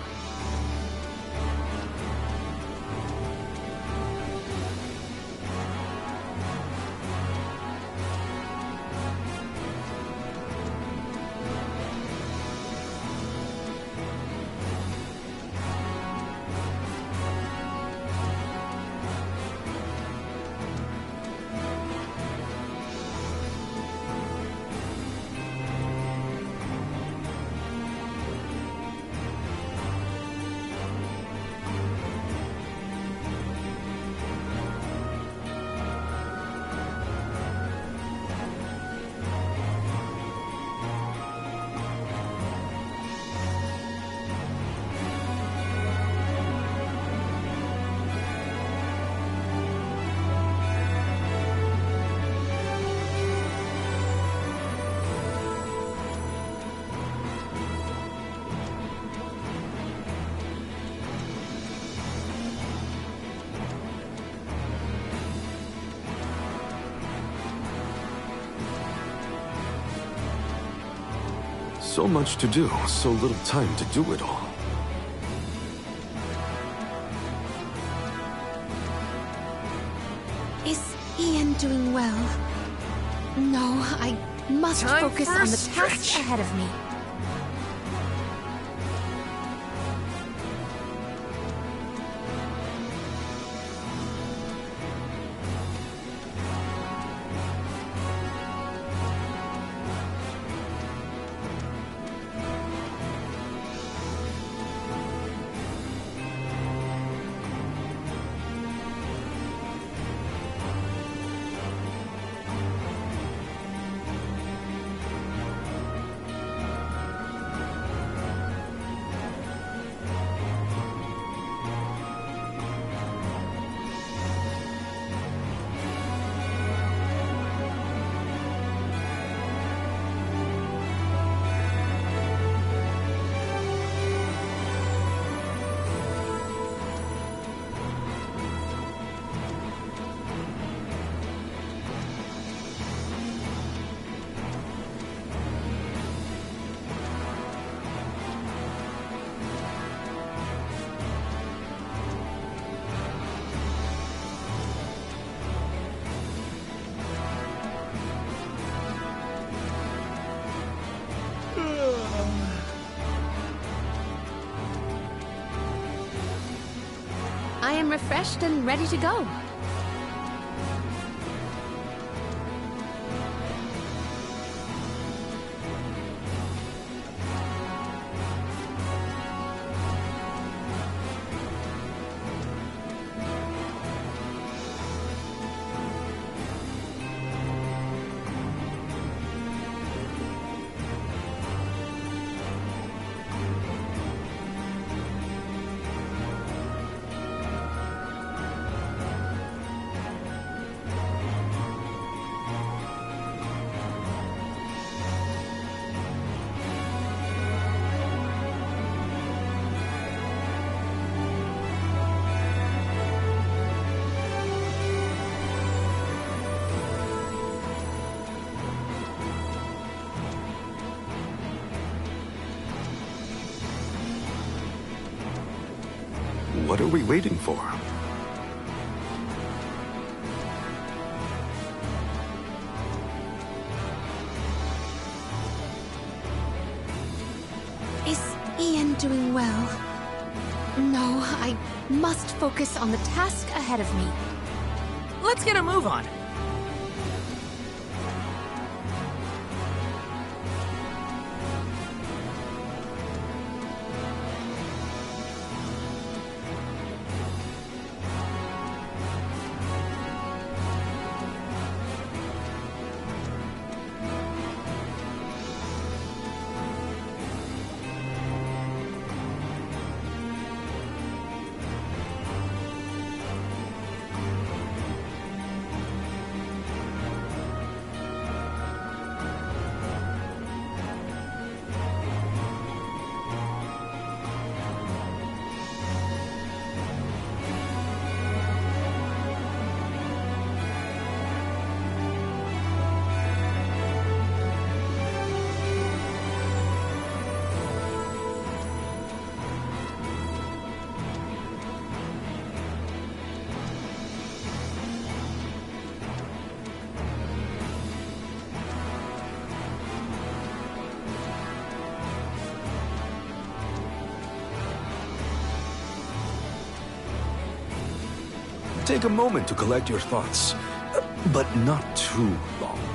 So much to do, so little time to do it all. Is Ian doing well? No, I must Time focus for a on the stretch. tasks ahead of me. I am refreshed and ready to go. what are we waiting for? Is Ian doing well? No, I must focus on the task ahead of me. Let's get a move on. Take a moment to collect your thoughts, but not too long.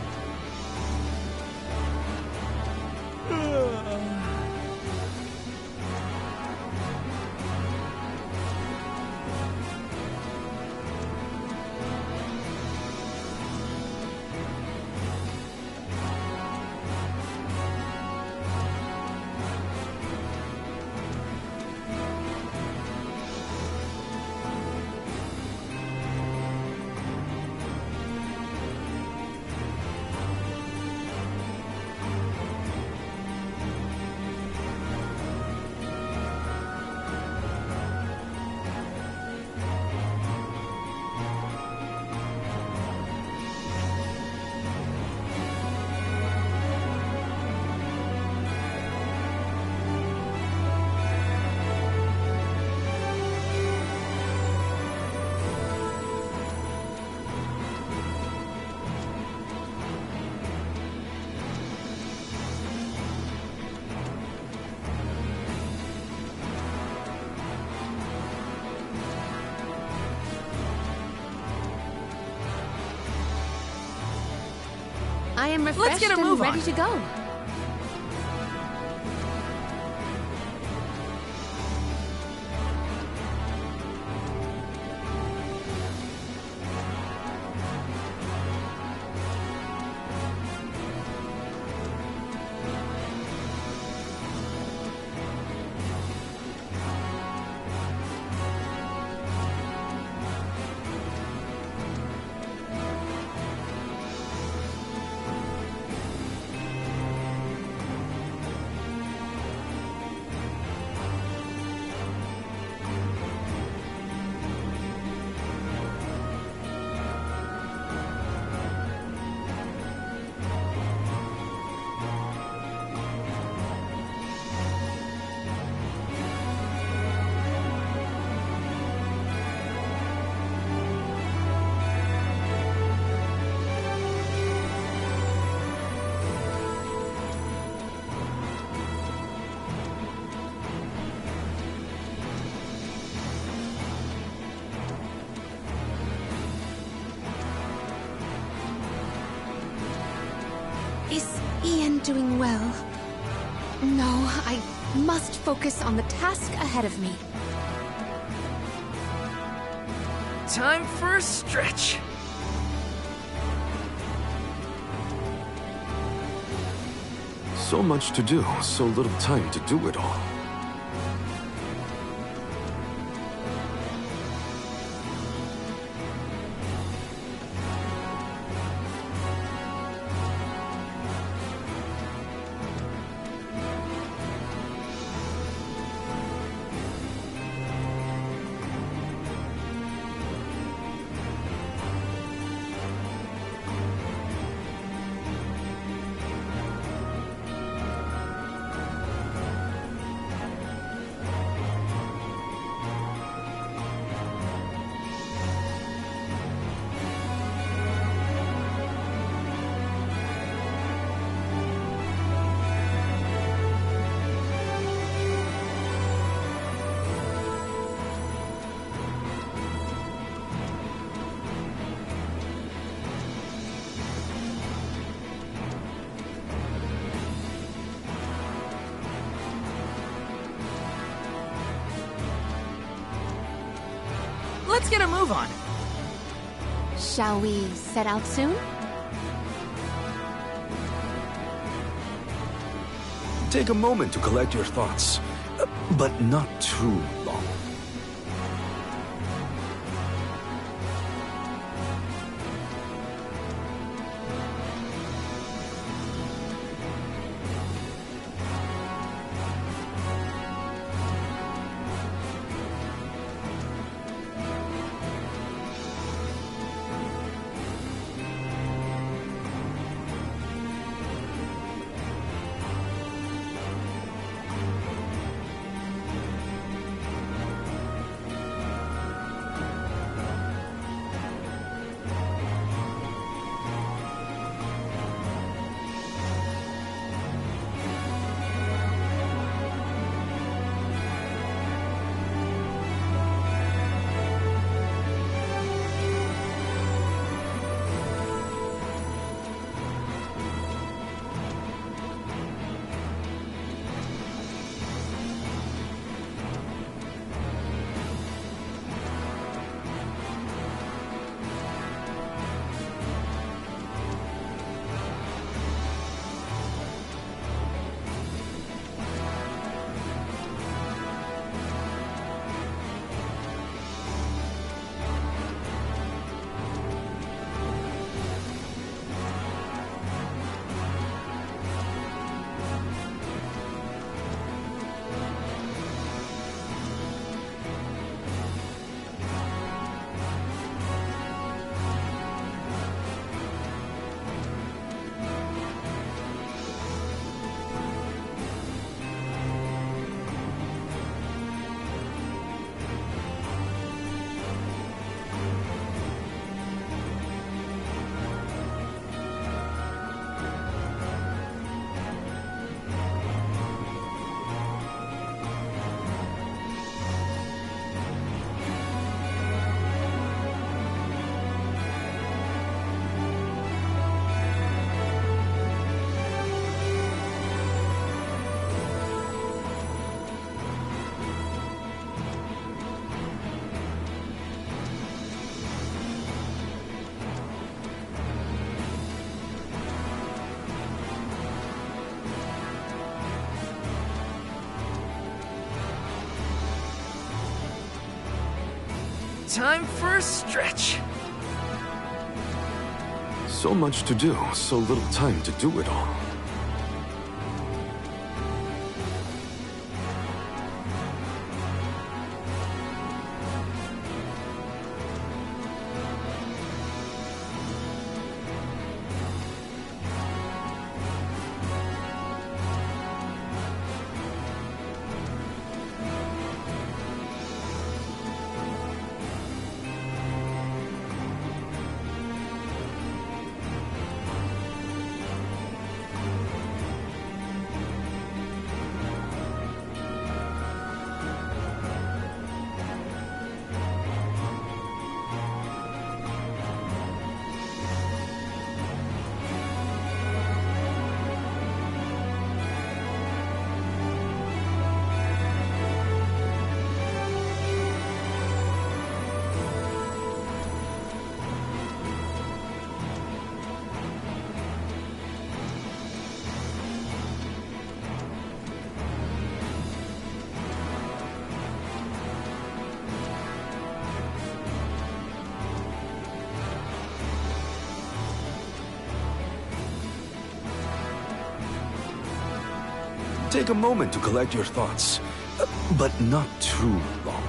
I am refreshed get a move and ready on. to go. Is Ian doing well? No, I must focus on the task ahead of me. Time for a stretch. So much to do, so little time to do it all. let's get a move on. Shall we set out soon? Take a moment to collect your thoughts, but not too long. Time for a stretch. So much to do, so little time to do it all. Take a moment to collect your thoughts, but not too long.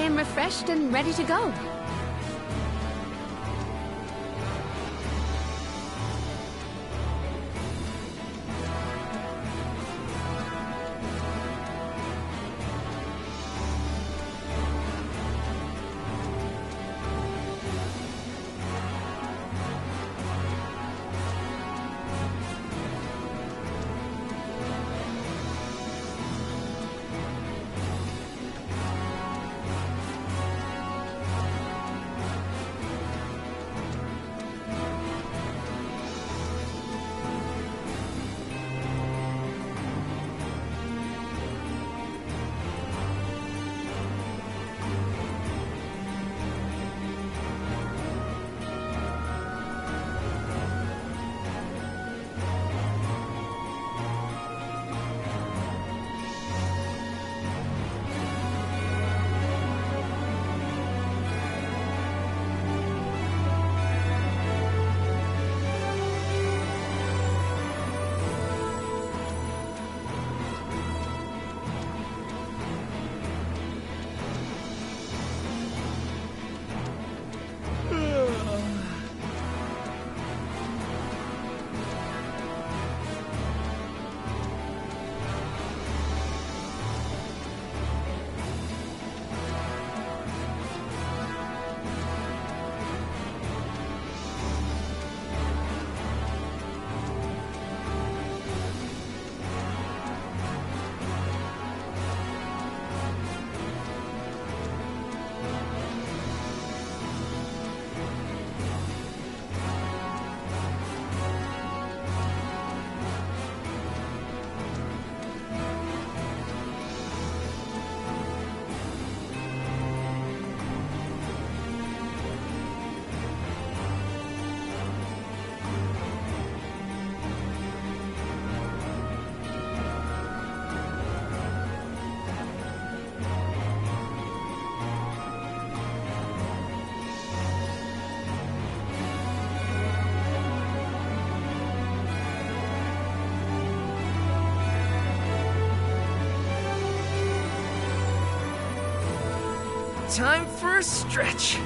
am refreshed and ready to go. Time for a stretch.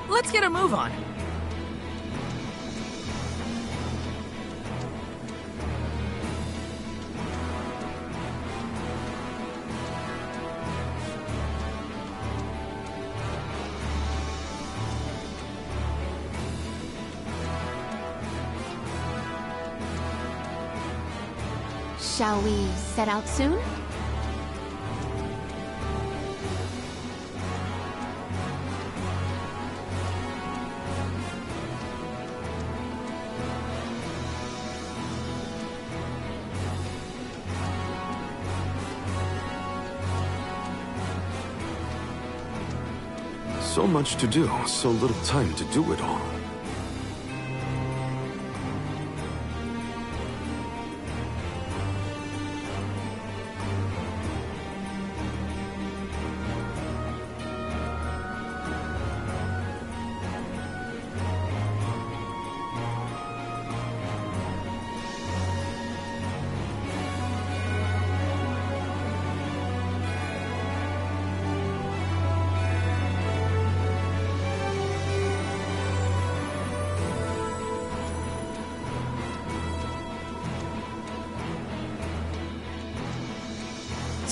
Let's get a move on. Shall we set out soon? So much to do, so little time to do it all.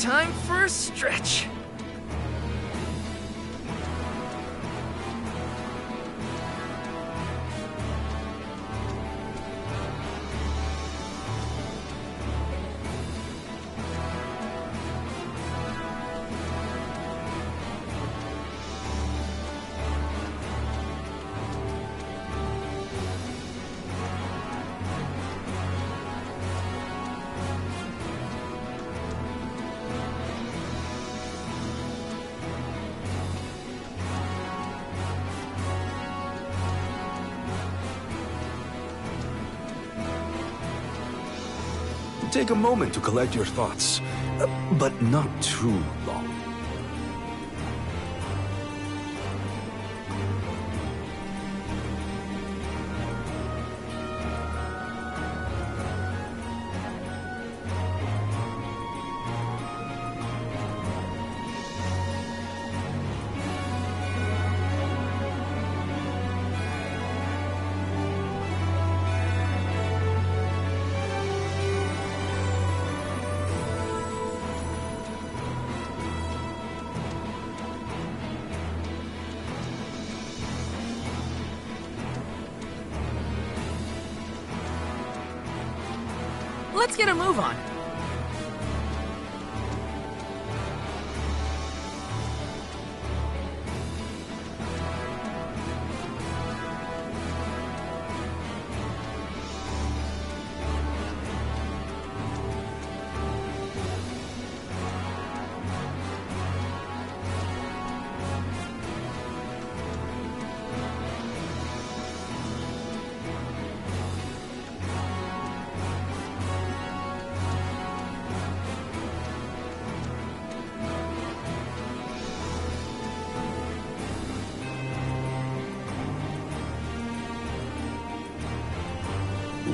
time for a stretch. Take a moment to collect your thoughts, but not too long. Let's get a move on.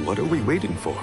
What are we waiting for?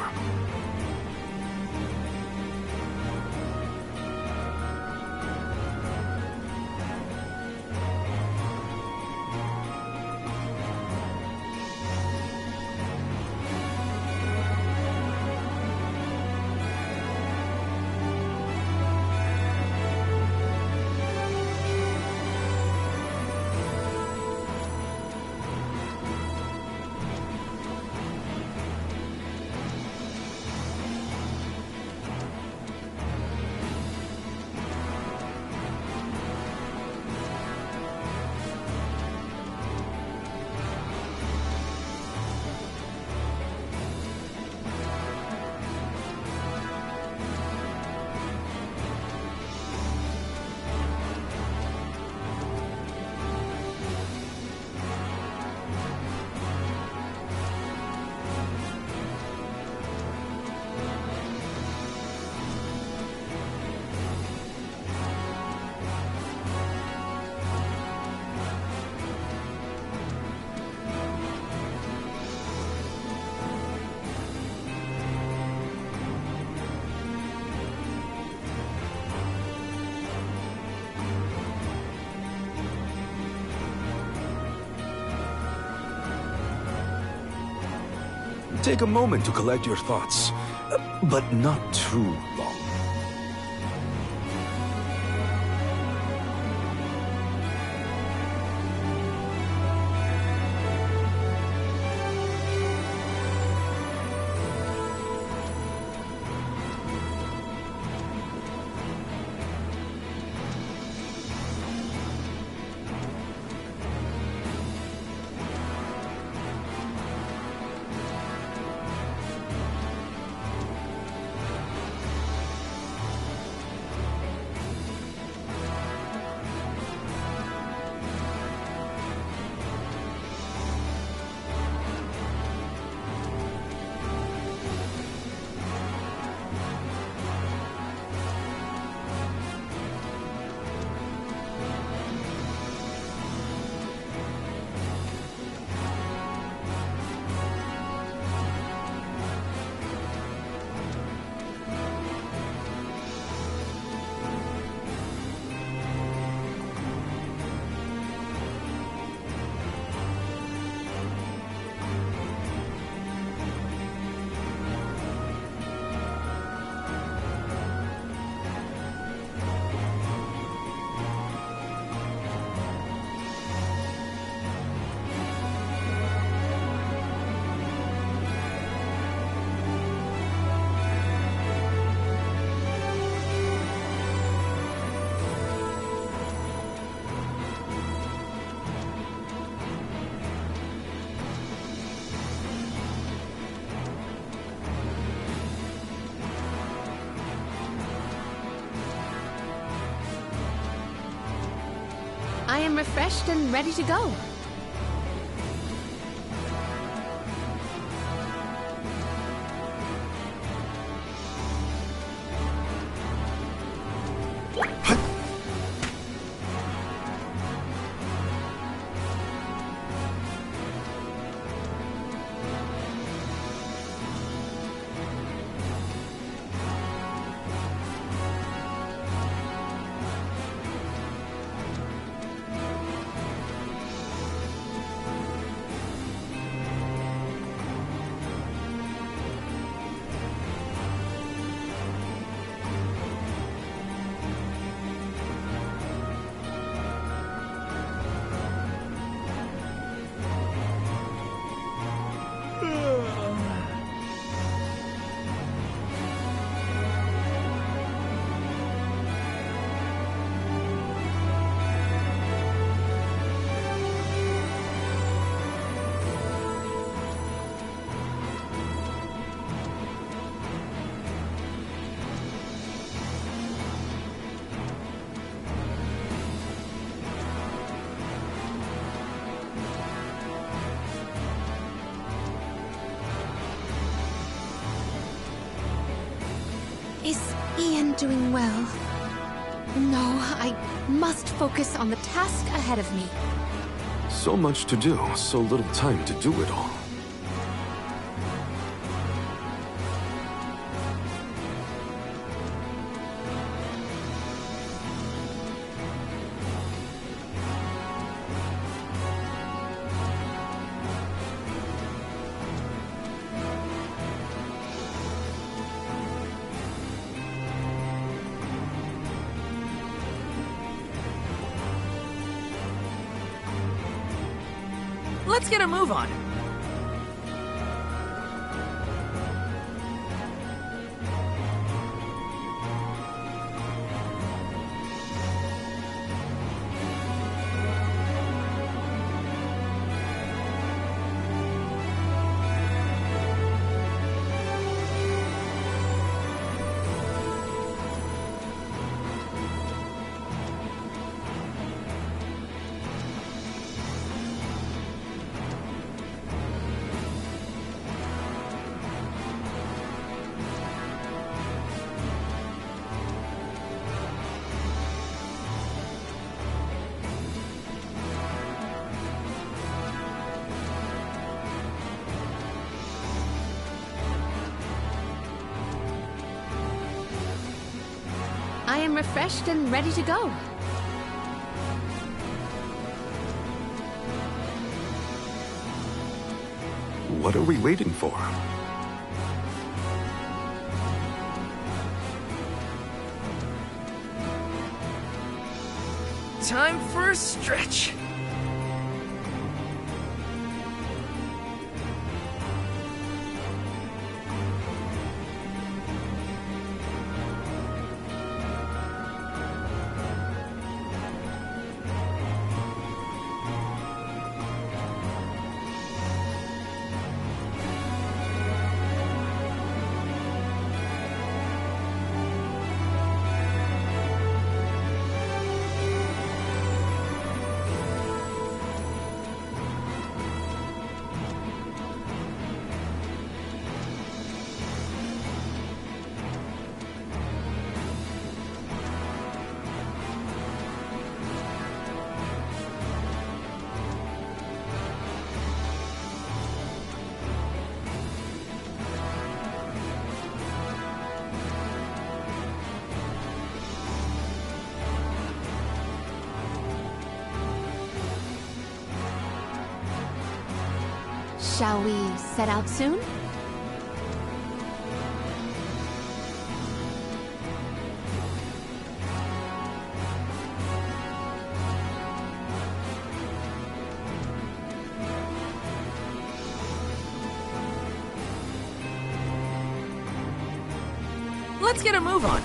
Take a moment to collect your thoughts, but not too long. I am refreshed and ready to go. Is Ian doing well? No, I must focus on the task ahead of me. So much to do, so little time to do it all. Let's get a move on. I am refreshed and ready to go. What are we waiting for? Time for a stretch. Shall we set out soon? Let's get a move on.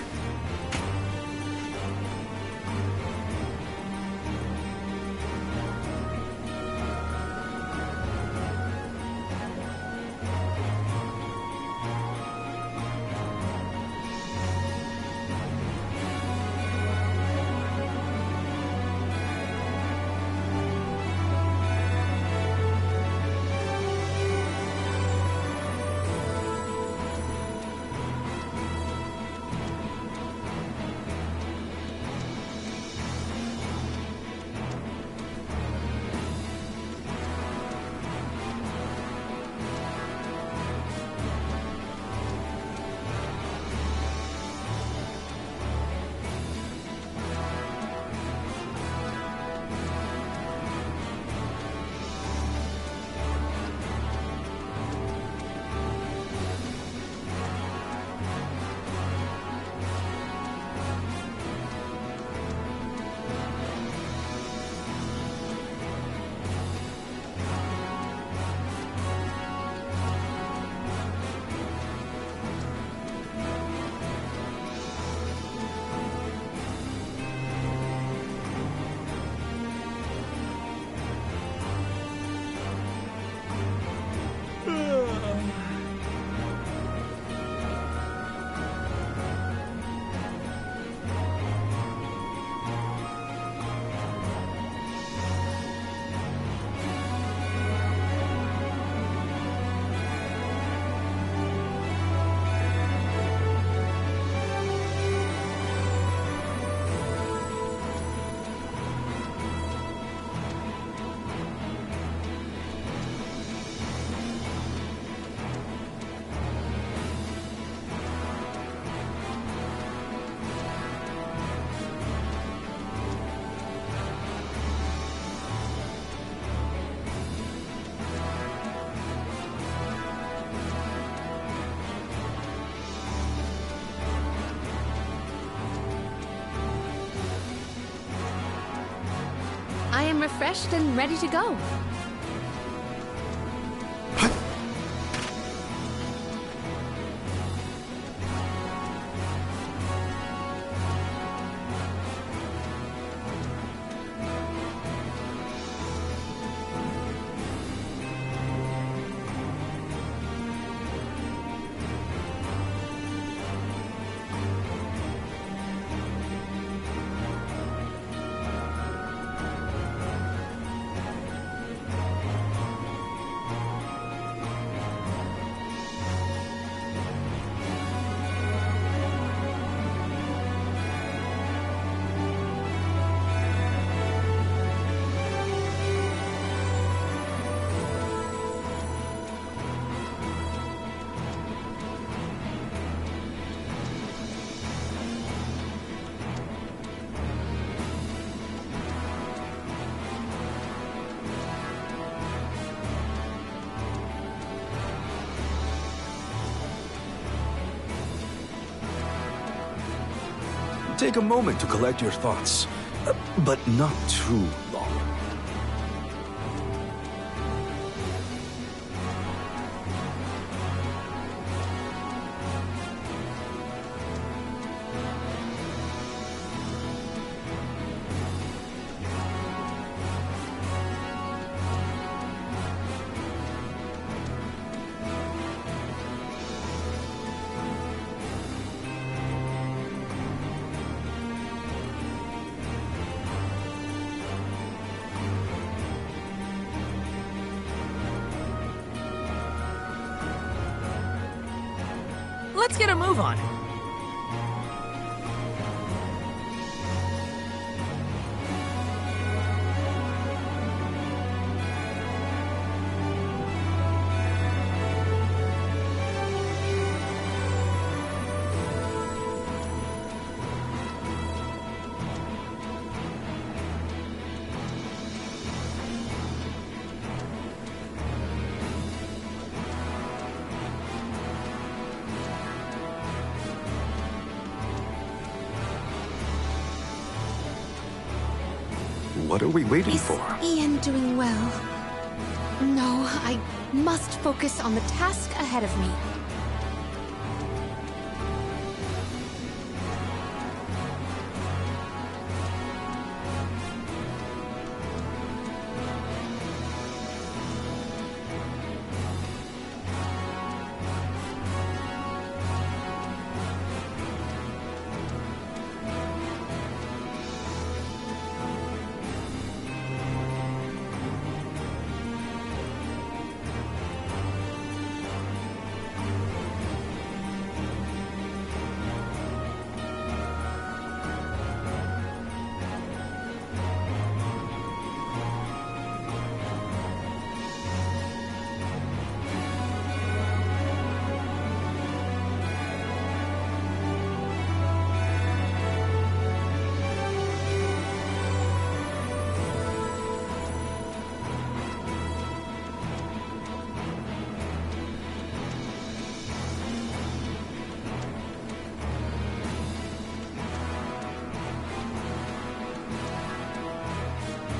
I am refreshed and ready to go. Take a moment to collect your thoughts, but not too long. Let's get a move on. What are we waiting for? Ian doing well? No, I must focus on the task ahead of me.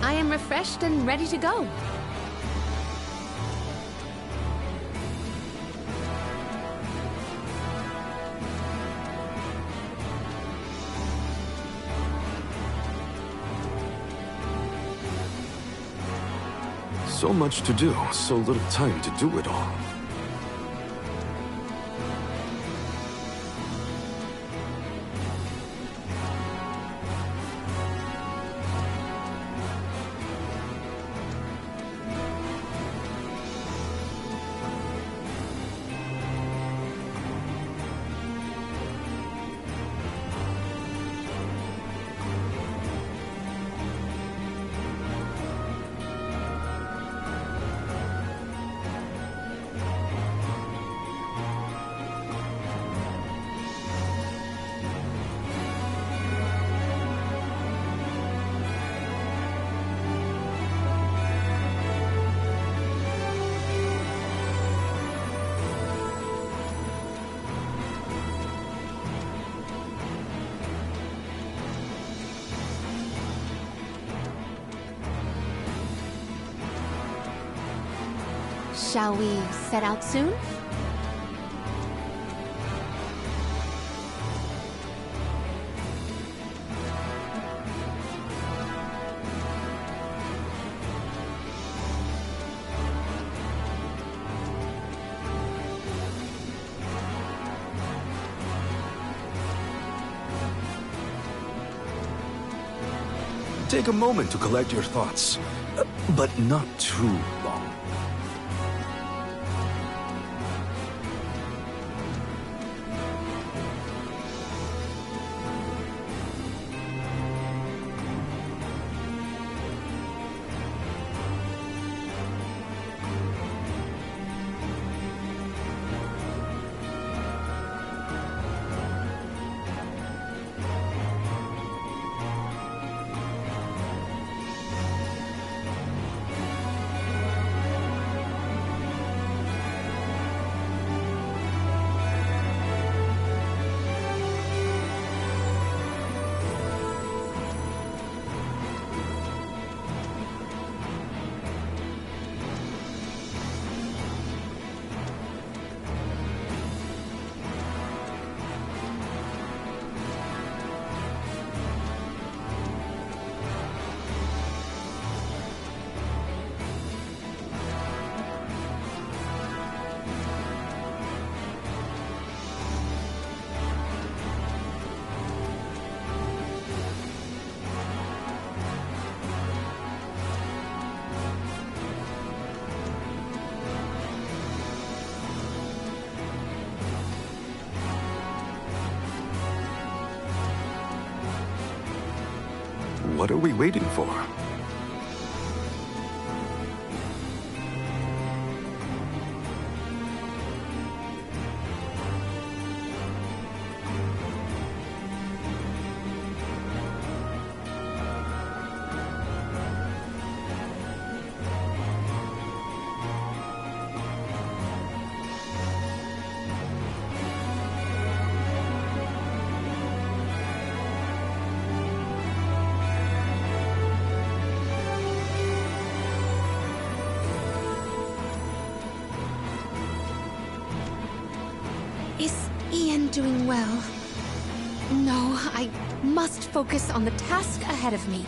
I am refreshed and ready to go. So much to do, so little time to do it all. Shall we set out soon? Take a moment to collect your thoughts, but not too long. What are we waiting for? Is Ian doing well? No, I must focus on the task ahead of me.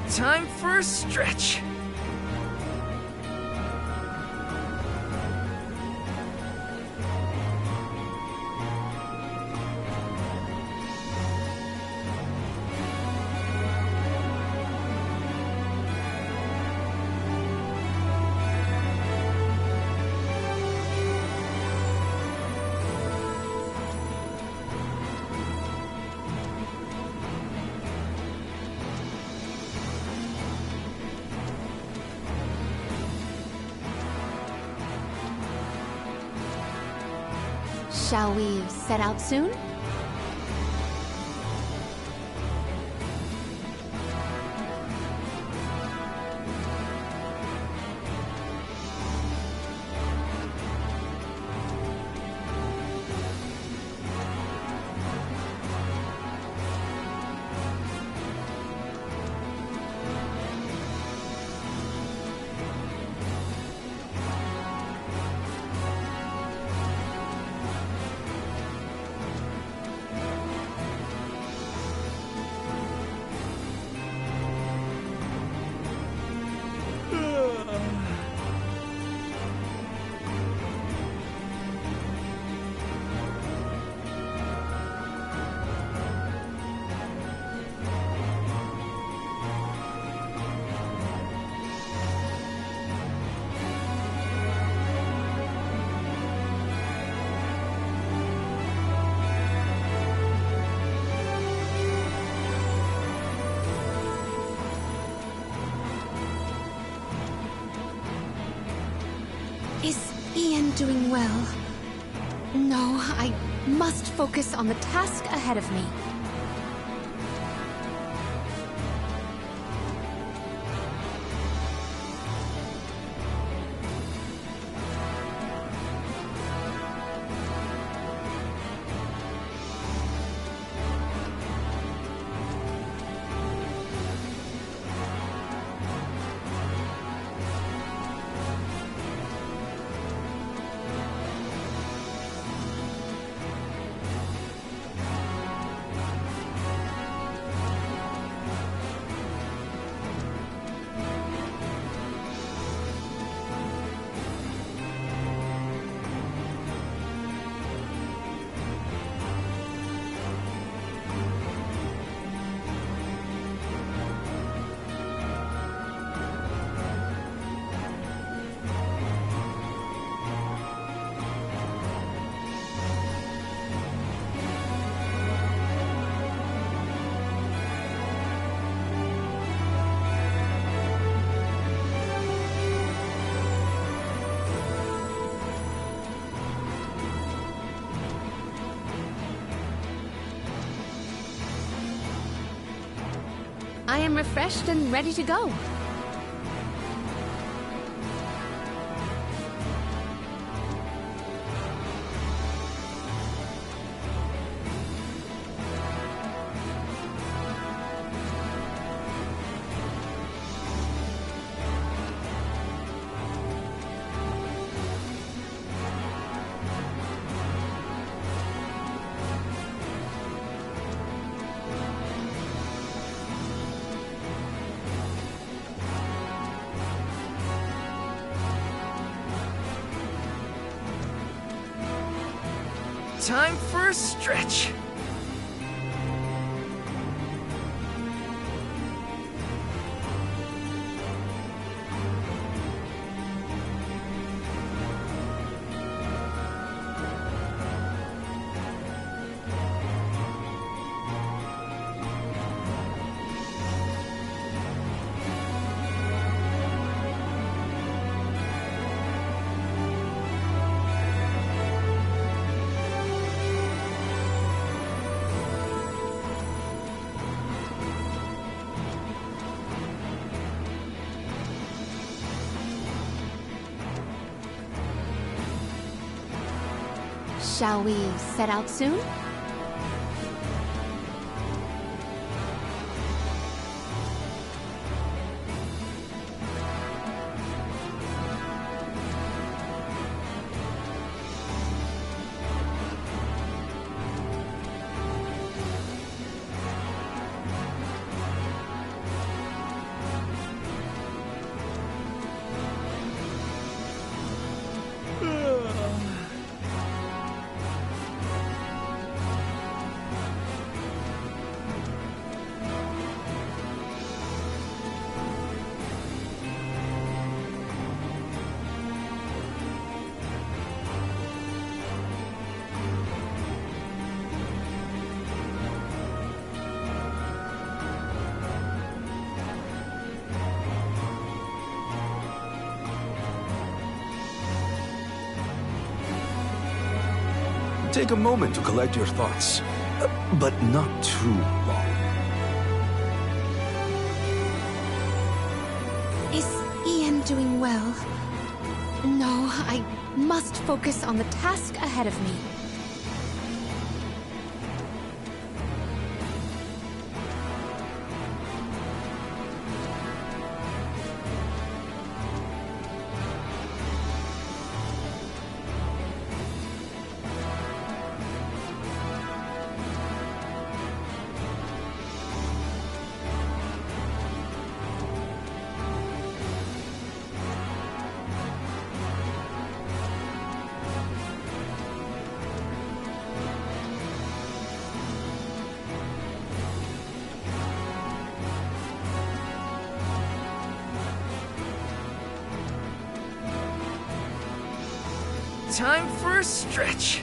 Time for a stretch. Shall we set out soon? Is Ian doing well? No, I must focus on the task ahead of me. I am refreshed and ready to go. Time for a stretch. Shall we set out soon? Take a moment to collect your thoughts, but not too long. Is Ian doing well? No, I must focus on the task ahead of me. Time for a stretch.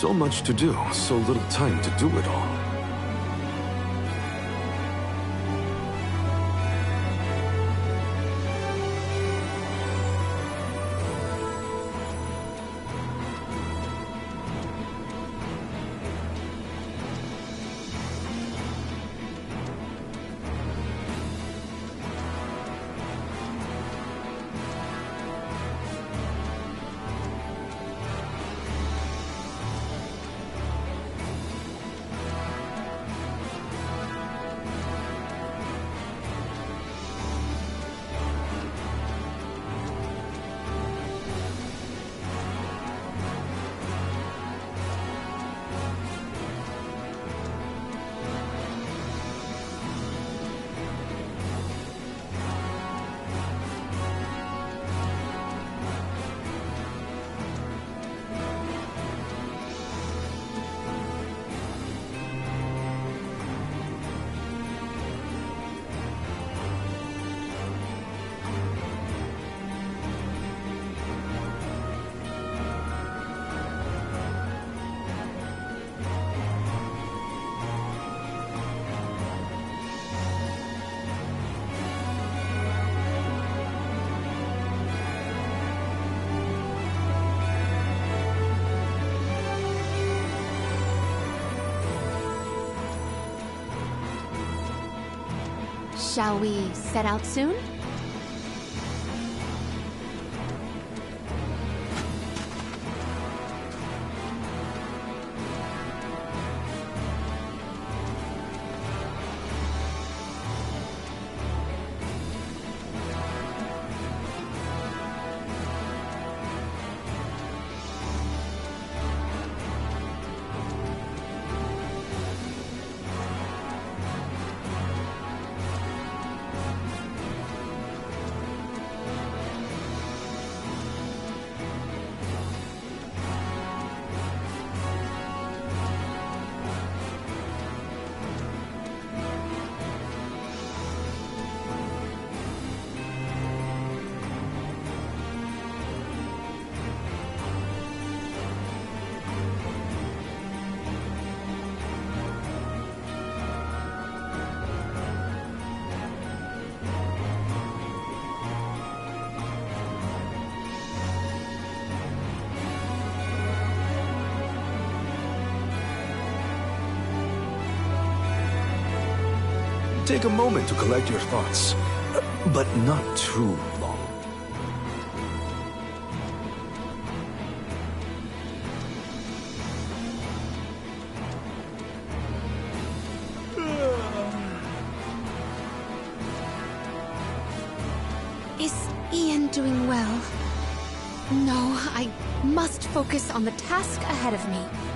So much to do, so little time to do it all. Shall we set out soon? Take a moment to collect your thoughts, but not too long. Is Ian doing well? No, I must focus on the task ahead of me.